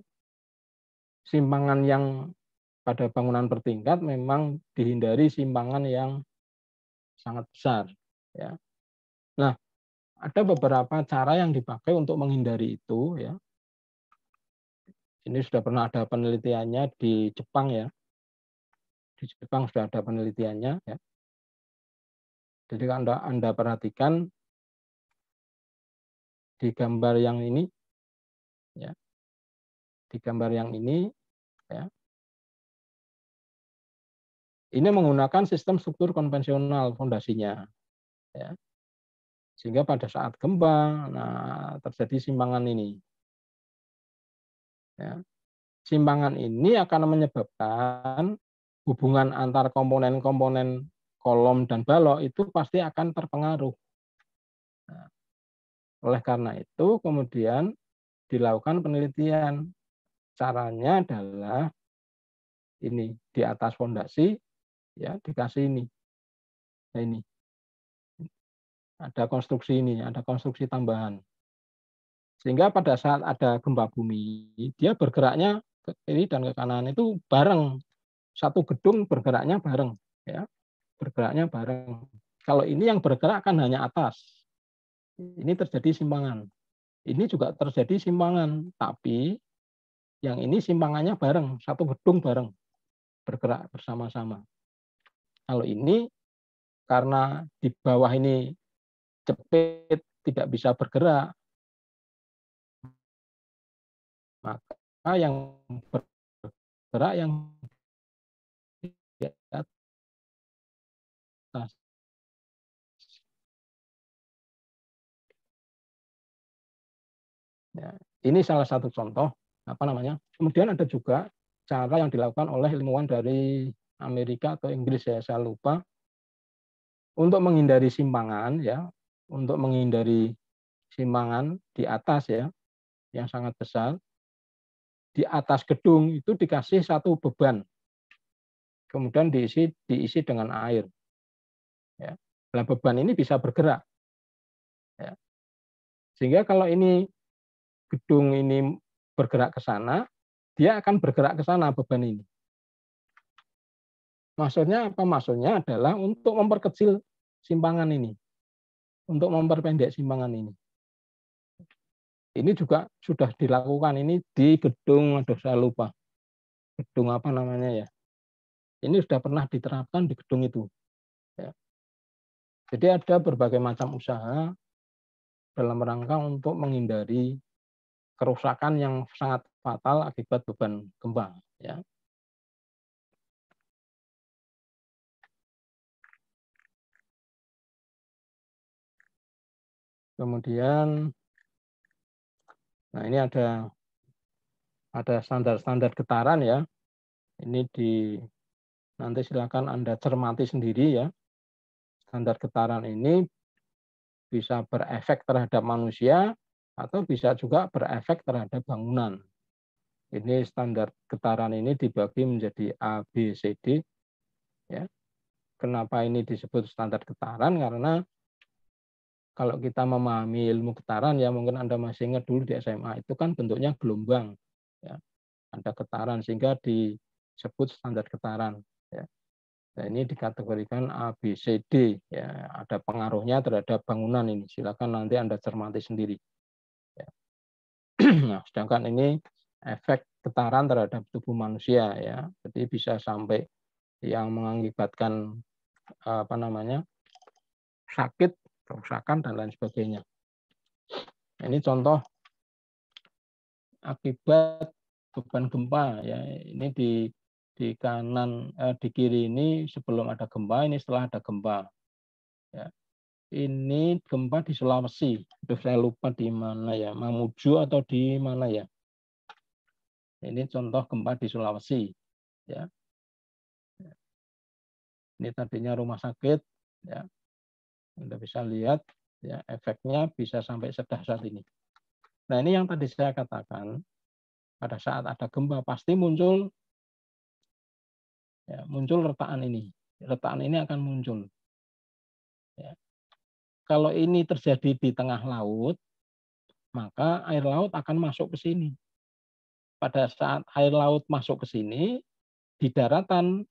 simpangan yang pada bangunan bertingkat memang dihindari simpangan yang sangat besar. Ya. Nah, ada beberapa cara yang dipakai untuk menghindari itu. Ya. Ini sudah pernah ada penelitiannya di Jepang ya. Di Jepang sudah ada penelitiannya. Ya. Jadi Anda perhatikan di gambar yang ini, ya, di gambar yang ini, ya, ini menggunakan sistem struktur konvensional fondasinya, ya, sehingga pada saat gempa, nah terjadi simpangan ini, ya. Simpangan ini akan menyebabkan hubungan antar komponen-komponen kolom dan balok itu pasti akan terpengaruh. Nah, oleh karena itu kemudian dilakukan penelitian. Caranya adalah ini di atas fondasi, ya dikasih ini. Nah ini ada konstruksi ini, ada konstruksi tambahan. Sehingga pada saat ada gempa bumi, dia bergeraknya ke kiri dan ke kanan itu bareng. Satu gedung bergeraknya bareng, ya, bergeraknya bareng. Kalau ini yang bergerak kan hanya atas. Ini terjadi simpangan. Ini juga terjadi simpangan, tapi yang ini simpangannya bareng, satu gedung bareng, bergerak bersama-sama. Kalau ini karena di bawah ini cepit tidak bisa bergerak, maka yang bergerak yang di atas. Ya, ini salah satu contoh apa namanya. Kemudian ada juga cara yang dilakukan oleh ilmuwan dari Amerika atau Inggris ya, saya lupa, untuk menghindari simpangan ya, untuk menghindari simpangan di atas ya, yang sangat besar. Di atas gedung itu dikasih satu beban, kemudian diisi dengan air. Ya. Nah, beban ini bisa bergerak. Ya. Sehingga kalau ini gedung ini bergerak ke sana, dia akan bergerak ke sana beban ini. Maksudnya apa? Maksudnya adalah untuk memperkecil simpangan ini, untuk memperpendek simpangan ini. Ini juga sudah dilakukan ini di gedung, aduh saya lupa, gedung apa namanya ya. Ini sudah pernah diterapkan di gedung itu. Ya. Jadi ada berbagai macam usaha dalam rangka untuk menghindari kerusakan yang sangat fatal akibat beban gempa. Ya. Kemudian, nah ini ada standar-standar getaran ya. Ini nanti silakan Anda cermati sendiri ya. Standar getaran ini bisa berefek terhadap manusia atau bisa juga berefek terhadap bangunan. Ini standar getaran ini dibagi menjadi A, B, C, D. Ya. Kenapa ini disebut standar getaran? Karena kalau kita memahami ilmu getaran ya, mungkin Anda masih ingat dulu di SMA itu kan bentuknya gelombang. Ya. Ada getaran sehingga disebut standar getaran. Ya. Nah, ini dikategorikan A, B, C, D. Ya, ada pengaruhnya terhadap bangunan ini. Silakan nanti Anda cermati sendiri. Ya. Nah, sedangkan ini efek getaran terhadap tubuh manusia ya. Jadi bisa sampai yang mengakibatkan apa namanya sakit, kerusakan dan lain sebagainya. Ini contoh akibat beban gempa ya. Ini di kanan di kiri ini sebelum ada gempa, ini setelah ada gempa. Ya. Ini gempa di Sulawesi. Aduh, saya lupa di mana ya, Mamuju atau di mana ya. Ini contoh gempa di Sulawesi. Ya. Ini tadinya rumah sakit. Ya. Anda bisa lihat ya, efeknya bisa sampai sedahsyat ini. Nah ini yang tadi saya katakan, pada saat ada gempa pasti muncul retakan ini. Retakan ini akan muncul. Ya. Kalau ini terjadi di tengah laut, maka air laut akan masuk ke sini. Pada saat air laut masuk ke sini, di daratan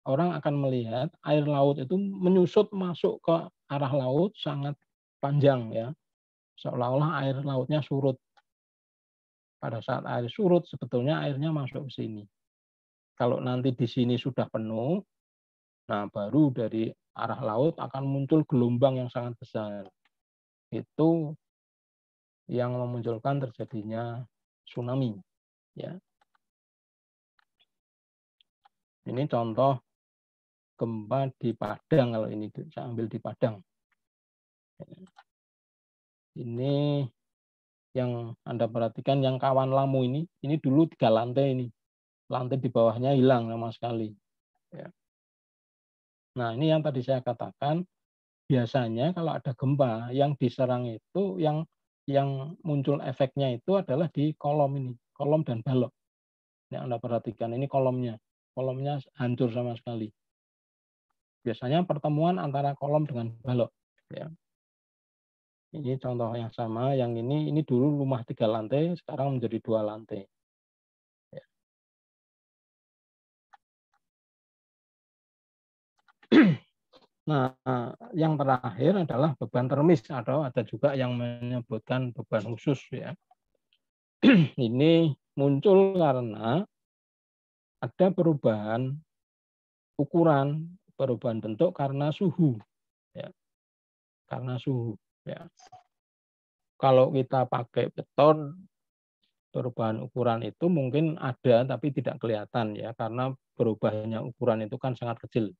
orang akan melihat air laut itu menyusut masuk ke arah laut sangat panjang ya. Seolah-olah air lautnya surut. Pada saat air surut sebetulnya airnya masuk ke sini. Kalau nanti di sini sudah penuh, nah baru dari arah laut akan muncul gelombang yang sangat besar. Itu yang memunculkan terjadinya tsunami. Ya. Ini contoh gempa di Padang, kalau ini saya ambil di Padang. Ini yang Anda perhatikan, yang kawan Lamu ini dulu 3 lantai ini. Lantai di bawahnya hilang sama sekali. Ya. Nah ini yang tadi saya katakan, biasanya kalau ada gempa yang diserang itu, yang muncul efeknya itu adalah di kolom ini, kolom dan balok. Yang Anda perhatikan ini kolomnya. kolomnya hancur sama sekali. Biasanya pertemuan antara kolom dengan balok. Ya. Ini contoh yang sama, yang ini dulu rumah 3 lantai, sekarang menjadi 2 lantai. Ya. Nah, yang terakhir adalah beban termis, atau ada juga yang menyebutkan beban khusus. Ya. Ini muncul karena ada perubahan ukuran, perubahan bentuk karena suhu. Ya. Karena suhu. Ya. Kalau kita pakai beton, perubahan ukuran itu mungkin ada tapi tidak kelihatan ya, karena berubahnya ukuran itu kan sangat kecil.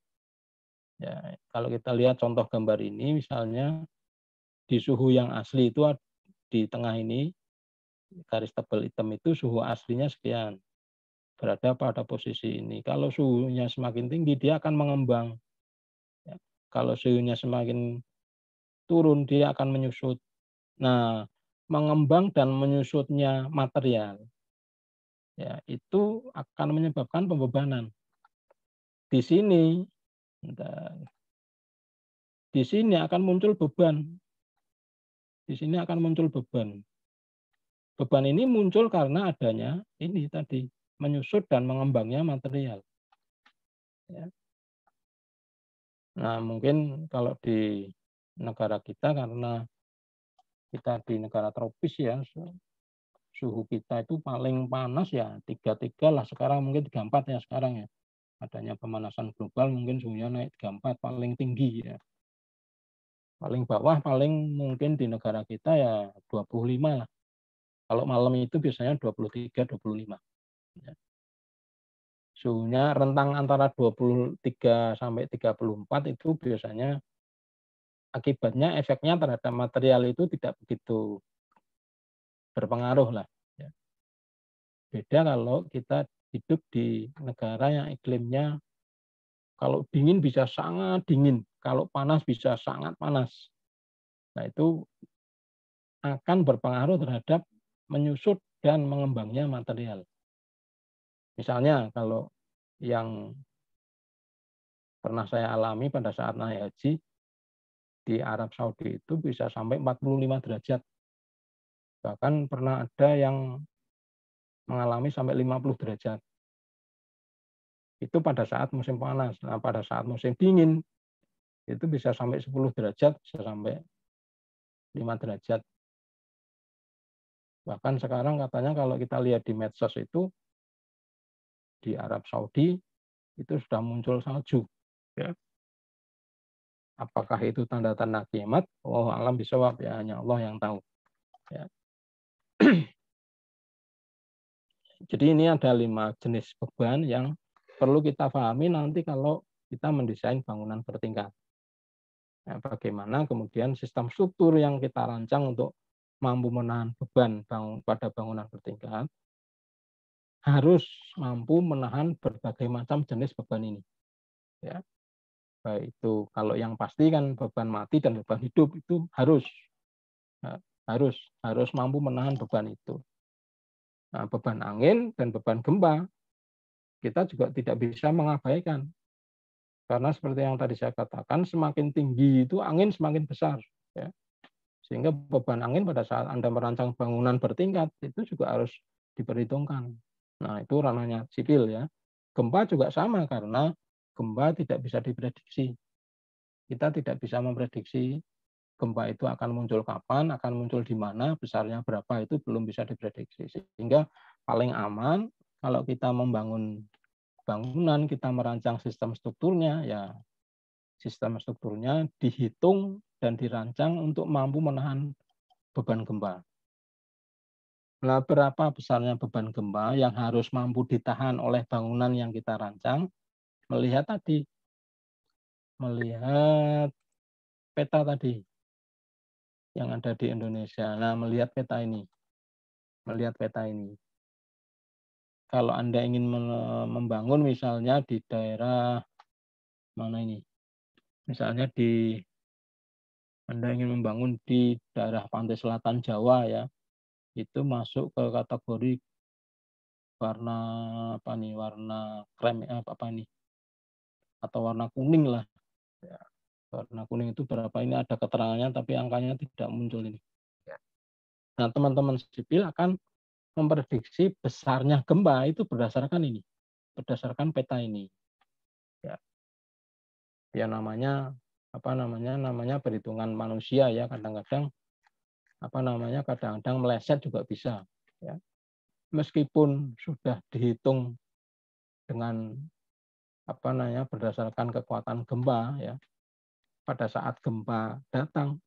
Ya, kalau kita lihat contoh gambar ini, misalnya di suhu yang asli itu di tengah ini garis tebal hitam itu suhu aslinya sekian, berada pada posisi ini. Kalau suhunya semakin tinggi dia akan mengembang. Ya. Kalau suhunya semakin turun dia akan menyusut. Nah, mengembang dan menyusutnya material ya itu akan menyebabkan pembebanan. Di sini, di sini akan muncul beban. Di sini akan muncul beban. Beban ini muncul karena adanya ini tadi menyusut dan mengembangnya material. Ya. Nah, mungkin kalau di negara kita karena kita di negara tropis ya, suhu kita itu paling panas ya 33 lah, sekarang mungkin 34 ya sekarang ya. Adanya pemanasan global mungkin suhunya naik 34 paling tinggi ya. Paling bawah paling mungkin di negara kita ya 25 lah. Kalau malam itu biasanya 23, 25. Ya. Suhunya rentang antara 23 sampai 34 itu biasanya akibatnya efeknya terhadap material itu tidak begitu berpengaruh lah. Ya. Beda kalau kita hidup di negara yang iklimnya kalau dingin bisa sangat dingin, kalau panas bisa sangat panas. Nah itu akan berpengaruh terhadap menyusut dan mengembangnya material. Misalnya kalau yang pernah saya alami pada saat naik haji di Arab Saudi itu bisa sampai 45 derajat. Bahkan pernah ada yang mengalami sampai 50 derajat. Itu pada saat musim panas. Nah, pada saat musim dingin itu bisa sampai 10 derajat, bisa sampai 5 derajat. Bahkan sekarang katanya kalau kita lihat di medsos itu di Arab Saudi itu sudah muncul salju. Ya. Apakah itu tanda-tanda kiamat? Oh, alam bisawab ya, hanya Allah yang tahu. Ya. Jadi ini ada 5 jenis beban yang perlu kita pahami nanti kalau kita mendesain bangunan bertingkat. Nah, bagaimana kemudian sistem struktur yang kita rancang untuk mampu menahan beban pada bangunan bertingkat harus mampu menahan berbagai macam jenis beban ini. Ya. Baik itu kalau yang pasti kan beban mati dan beban hidup itu harus harus mampu menahan beban itu. Nah, beban angin dan beban gempa kita juga tidak bisa mengabaikan. Karena seperti yang tadi saya katakan, semakin tinggi itu angin semakin besar. Ya. Sehingga beban angin pada saat Anda merancang bangunan bertingkat itu juga harus diperhitungkan. Nah, itu ranahnya sipil ya. Gempa juga sama karena gempa tidak bisa diprediksi. Kita tidak bisa memprediksi gempa itu akan muncul kapan, akan muncul di mana, besarnya berapa itu belum bisa diprediksi. Sehingga paling aman kalau kita membangun bangunan, kita merancang sistem strukturnya, ya sistem strukturnya dihitung dan dirancang untuk mampu menahan beban gempa. Nah, berapa besarnya beban gempa yang harus mampu ditahan oleh bangunan yang kita rancang? Melihat tadi, melihat peta tadi yang ada di Indonesia. Nah, melihat peta ini. Kalau Anda ingin membangun misalnya di daerah mana ini? Misalnya Anda ingin membangun di daerah pantai selatan Jawa ya, itu masuk ke kategori warna apa nih, warna krem apa nih, atau warna kuning lah. Ya, warna kuning itu berapa ini ada keterangannya, tapi angkanya tidak muncul ini. Ya. Nah, teman-teman sipil akan memprediksi besarnya gempa itu berdasarkan ini, berdasarkan peta ini. Ya, ya namanya apa namanya perhitungan manusia ya, kadang-kadang kadang-kadang meleset juga bisa. Ya. Meskipun sudah dihitung dengan berdasarkan kekuatan gempa ya, pada saat gempa datang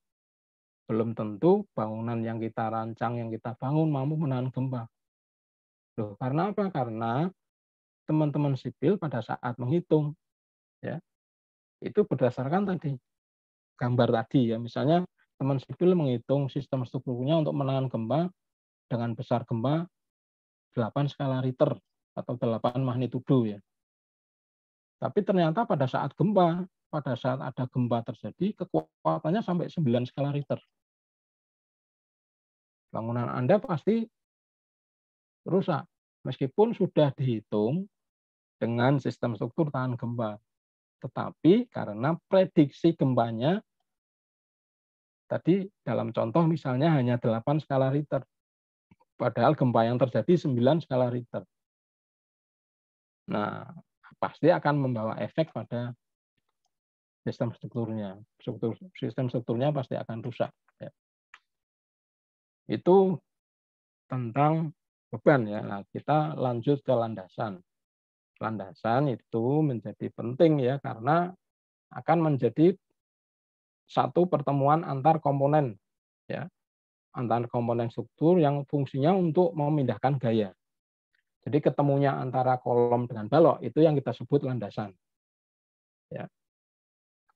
belum tentu bangunan yang kita rancang, yang kita bangun mampu menahan gempa. Loh, karena apa? Karena teman-teman sipil pada saat menghitung ya, itu berdasarkan tadi gambar tadi ya. Misalnya teman sipil menghitung sistem strukturnya untuk menahan gempa dengan besar gempa 8 skala Richter atau 8 magnitudo ya. Tapi ternyata pada saat ada gempa terjadi, kekuatannya sampai 9 skala Richter. Bangunan Anda pasti rusak, meskipun sudah dihitung dengan sistem struktur tahan gempa. Tetapi karena prediksi gempanya, tadi dalam contoh misalnya hanya 8 skala Richter, padahal gempa yang terjadi 9 skala Richter. Nah, pasti akan membawa efek pada sistem strukturnya. Sistem strukturnya pasti akan rusak. Ya. Itu tentang beban ya. Nah, kita lanjut ke landasan. Landasan itu menjadi penting ya, karena akan menjadi satu pertemuan antar komponen ya, antar komponen struktur yang fungsinya untuk memindahkan gaya. Jadi ketemunya antara kolom dengan balok itu yang kita sebut landasan. Ya.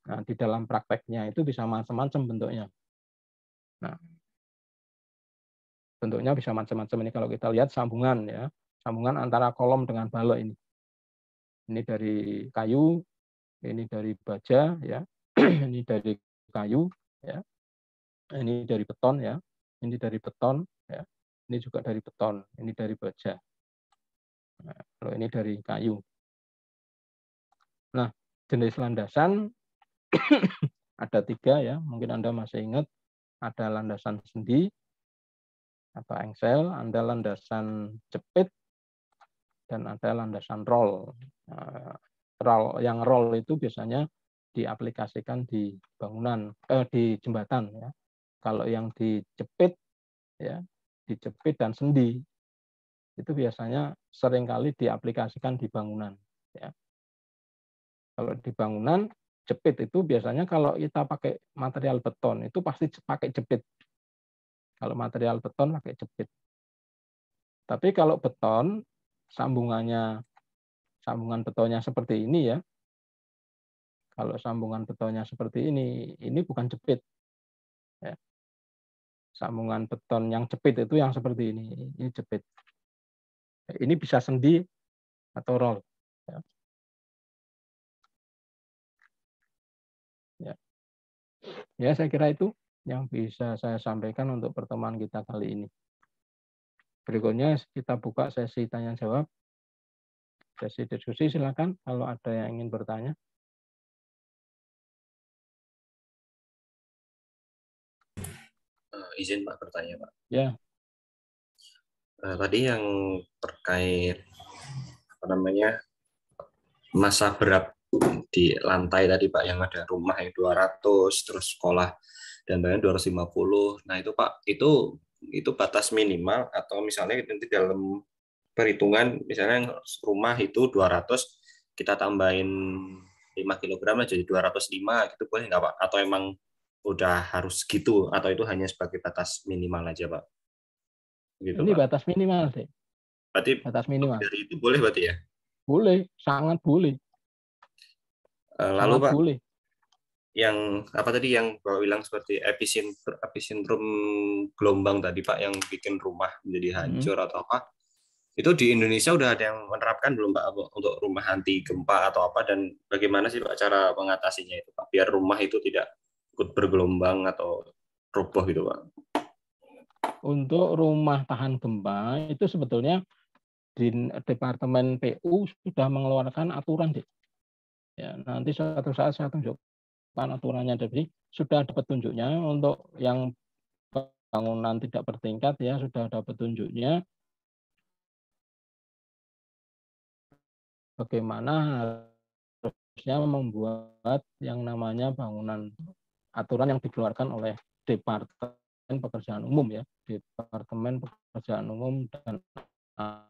Nah, di dalam prakteknya itu bisa macam-macam bentuknya. Nah, bentuknya bisa macam-macam ini kalau kita lihat sambungan ya, sambungan antara kolom dengan balok ini. Ini dari kayu, ini dari baja ya, ini dari kayu ya, ini dari beton ya, ini dari beton ya, ini juga dari beton, ini dari baja. Nah, kalau ini dari kayu. Nah, jenis landasan ada 3 ya, mungkin Anda masih ingat, ada landasan sendi atau engsel, ada landasan jepit, dan ada landasan roll. Yang roll itu biasanya diaplikasikan di bangunan, di jembatan ya. Kalau yang dijepit ya, dijepit dan sendi itu biasanya seringkali diaplikasikan di bangunan ya. Kalau di bangunan jepit itu biasanya kalau kita pakai material beton itu pasti pakai jepit. Kalau material beton pakai jepit. Tapi kalau beton sambungan betonnya seperti ini ya. Kalau sambungan betonnya seperti ini bukan jepit. Ya. Sambungan beton yang jepit itu yang seperti ini jepit. Ini bisa sendi atau roll. Ya. Ya. Ya, saya kira itu yang bisa saya sampaikan untuk pertemuan kita kali ini. Berikutnya kita buka sesi tanya jawab, sesi diskusi, silakan kalau ada yang ingin bertanya. Izin Pak bertanya Pak. Ya. Tadi yang terkait masa berat di lantai tadi Pak, yang ada rumah yang 200, terus sekolah dan banyak 250. Nah itu Pak, itu batas minimal atau misalnya nanti dalam perhitungan misalnya rumah itu 200 kita tambahin 5 kg jadi 205 gitu, boleh nggak Pak? Atau emang udah harus gitu, atau itu hanya sebagai batas minimal aja Pak? Gitu Ini Pak. batas minimal sih. Berarti Batas minimal. dari itu boleh berarti ya? Boleh, sangat boleh. Lalu Sangat Pak, boleh. yang apa tadi yang Bapak bilang seperti epicentrum gelombang tadi Pak, yang bikin rumah menjadi hancur atau apa? Itu di Indonesia udah ada yang menerapkan belum Pak untuk rumah anti gempa atau apa, dan bagaimana sih Pak cara mengatasinya itu Pak biar rumah itu tidak ikut bergelombang atau roboh gitu Pak? Untuk rumah tahan gempa itu sebetulnya di Departemen PU sudah mengeluarkan aturan, Dek. Ya, nanti suatu saat saya tunjukkan aturannya. Jadi sudah ada petunjuknya untuk yang bangunan tidak bertingkat ya, sudah ada petunjuknya bagaimana harusnya membuat yang namanya bangunan, aturan yang dikeluarkan oleh Departemen Pekerjaan Umum ya, Departemen Pekerjaan Umum dan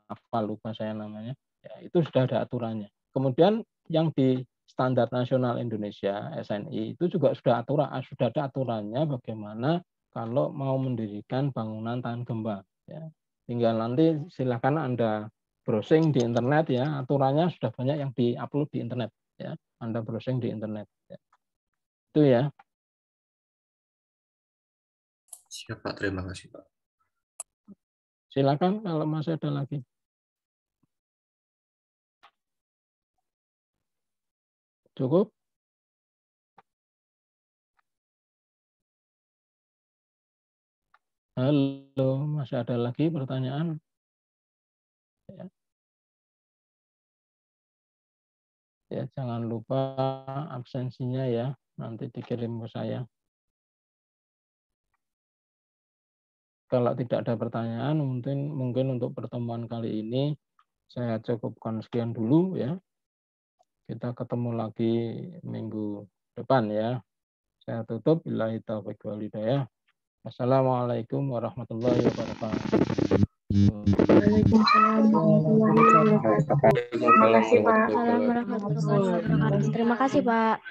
apa lupa saya namanya, ya itu sudah ada aturannya. Kemudian yang di Standar Nasional Indonesia SNI itu juga sudah ada aturannya bagaimana kalau mau mendirikan bangunan tahan gempa. Ya. Tinggal nanti silakan Anda browsing di internet ya, aturannya sudah banyak yang diupload di internet ya. Anda browsing di internet. Ya. Itu ya. Siap Pak, terima kasih Pak. Silakan kalau masih ada lagi. Cukup? Halo, masih ada lagi pertanyaan? Ya. Ya, jangan lupa absensinya ya, nanti dikirim ke saya. Kalau tidak ada pertanyaan, mungkin untuk pertemuan kali ini saya cukupkan sekian dulu ya. Kita ketemu lagi minggu depan ya. Saya tutup. Billahi taufiq wal hidayah. Assalamualaikum warahmatullahi wabarakatuh. Terima kasih Pak.